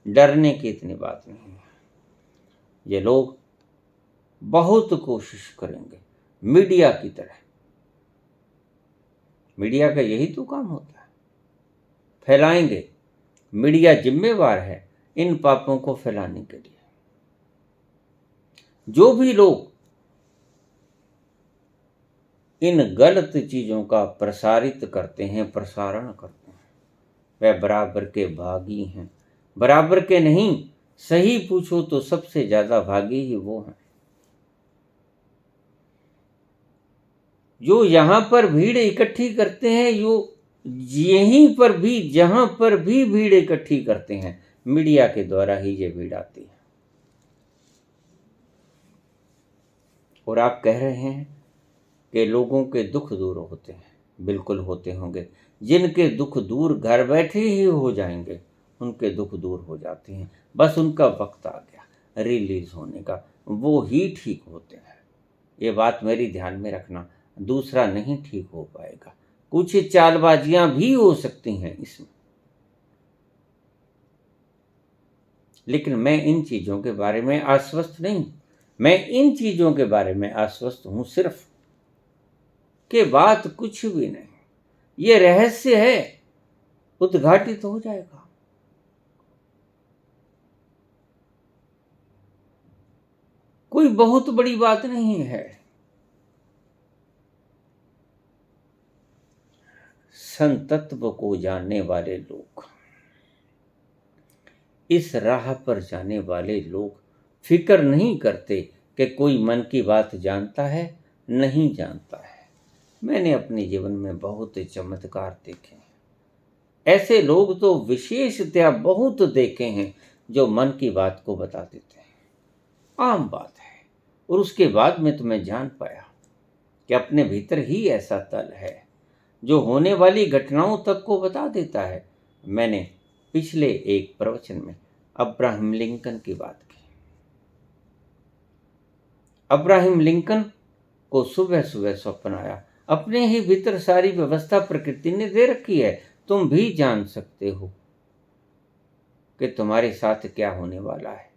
A: डरने की इतनी बात नहीं है। ये लोग बहुत कोशिश करेंगे मीडिया की तरह। मीडिया का यही तो काम होता है, फैलाएंगे। मीडिया जिम्मेवार है इन पापों को फैलाने के लिए। जो भी लोग इन गलत चीजों का प्रसारित करते हैं, प्रसारण करते हैं, वह बराबर के भागी हैं। बराबर के नहीं, सही पूछो तो सबसे ज्यादा भागी ही वो हैं। जो यहां पर भीड़ इकट्ठी करते हैं, यहीं पर भी, जहां पर भी भीड़ इकट्ठी करते हैं, मीडिया के द्वारा ही ये भीड़ आती है। और आप कह रहे हैं कि लोगों के दुख दूर होते हैं। बिल्कुल होते होंगे। जिनके दुख दूर घर बैठे ही हो जाएंगे, उनके दुख दूर हो जाते हैं। बस उनका वक्त आ गया रिलीज होने का, वो ही ठीक होते हैं। ये बात मेरी ध्यान में रखना। दूसरा नहीं ठीक हो पाएगा। कुछ चालबाजियां भी हो सकती हैं इसमें, लेकिन मैं इन चीजों के बारे में आश्वस्त नहीं। मैं इन चीजों के बारे में आश्वस्त हूं सिर्फ कि बात कुछ भी नहीं, ये रहस्य है, उद्घाटित हो जाएगा। कोई बहुत बड़ी बात नहीं है। संतत्व को जानने वाले लोग, इस राह पर जाने वाले लोग फिक्र नहीं करते कि कोई मन की बात जानता है, नहीं जानता है। मैंने अपने जीवन में बहुत चमत्कार देखे हैं। ऐसे लोग तो विशेषतया बहुत देखे हैं जो मन की बात को बता देते हैं। आम बात है। और उसके बाद में तो मैं जान पाया कि अपने भीतर ही ऐसा तल है जो होने वाली घटनाओं तक को बता देता है। मैंने पिछले एक प्रवचन में अब्राहम लिंकन की बात की। अब्राहम लिंकन को सुबह सुबह स्वप्न आया। अपने ही भीतर सारी व्यवस्था प्रकृति ने दे रखी है। तुम भी जान सकते हो कि तुम्हारे साथ क्या होने वाला है।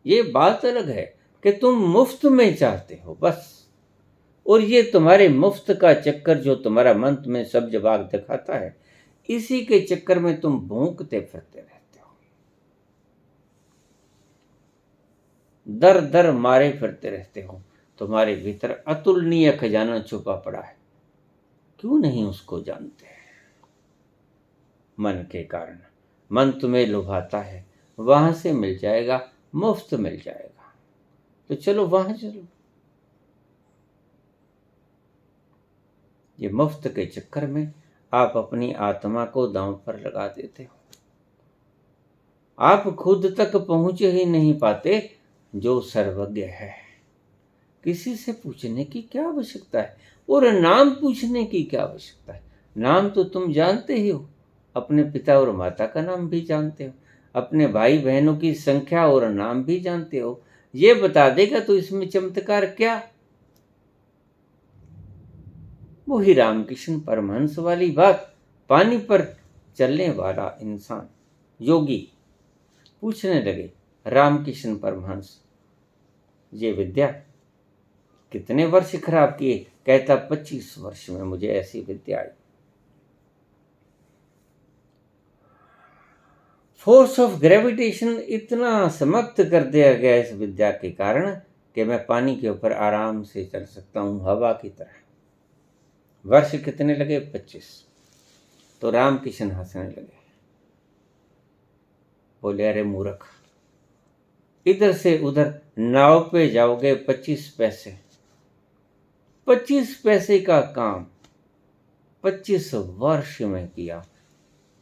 A: ये बात अलग है कि तुम मुफ्त में चाहते हो बस, और ये तुम्हारे मुफ्त का चक्कर जो तुम्हारा मन तुम्हें सब जवाब दिखाता है, इसी के चक्कर में तुम भौंकते फिरते रहते हो, दर दर मारे फिरते रहते हो। तुम्हारे भीतर अतुलनीय खजाना छुपा पड़ा है, क्यों नहीं उसको जानते? मन के कारण। मन तुम्हें लुभाता है, वहां से मिल जाएगा, मुफ्त मिल जाएगा, तो चलो वहां चलो। ये मुफ्त के चक्कर में आप अपनी आत्मा को दांव पर लगा देते हो। आप खुद तक पहुंच ही नहीं पाते जो सर्वज्ञ है। किसी से पूछने की क्या आवश्यकता है, और नाम पूछने की क्या आवश्यकता है। नाम तो तुम जानते ही हो, अपने पिता और माता का नाम भी जानते हो, अपने भाई बहनों की संख्या और नाम भी जानते हो। ये बता देगा तो इसमें चमत्कार क्या। वही रामकृष्ण परमहंस वाली बात। पानी पर चलने वाला इंसान योगी पूछने लगे, रामकृष्ण परमहंस, ये विद्या कितने वर्ष खराब किए। कहता 25 वर्ष में मुझे ऐसी विद्या आई। फोर्स ऑफ ग्रेविटेशन इतना समाप्त कर दिया गया इस विद्या के कारण कि मैं पानी के ऊपर आराम से चल सकता हूं, हवा की तरह। वर्ष कितने लगे? 25। तो रामकृष्ण हंसने लगे, बोले, अरे मूर्ख, इधर से उधर नाव पे जाओगे 25 पैसे। 25 पैसे का काम 25 वर्ष में किया।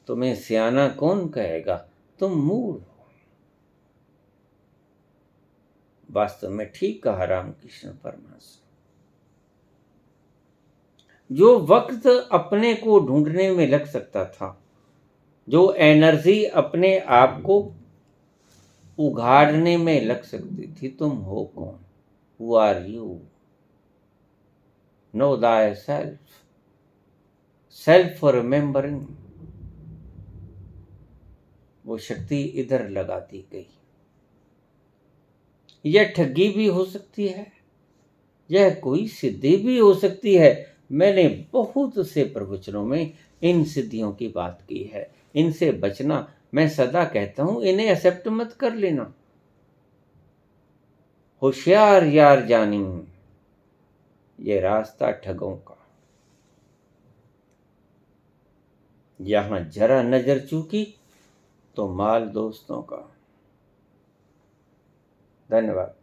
A: तुम्हें सियाना कौन कहेगा, तुम मूढ़ हो। वास्तव में ठीक कहा रामकृष्ण परमहंस। जो वक्त अपने को ढूंढने में लग सकता था, जो एनर्जी अपने आप को उघाड़ने में लग सकती थी, तुम हो कौन? Who are you? Know thy self, self for remembering. वो शक्ति इधर लगा दी गई। यह ठगी भी हो सकती है, यह कोई सिद्धि भी हो सकती है। मैंने बहुत से प्रवचनों में इन सिद्धियों की बात की है। इनसे बचना, मैं सदा कहता हूं, इन्हें एक्सेप्ट मत कर लेना। होशियार यार जानी, ये रास्ता ठगों का। यहां जरा नजर चूकी तो माल दोस्तों का। धन्यवाद।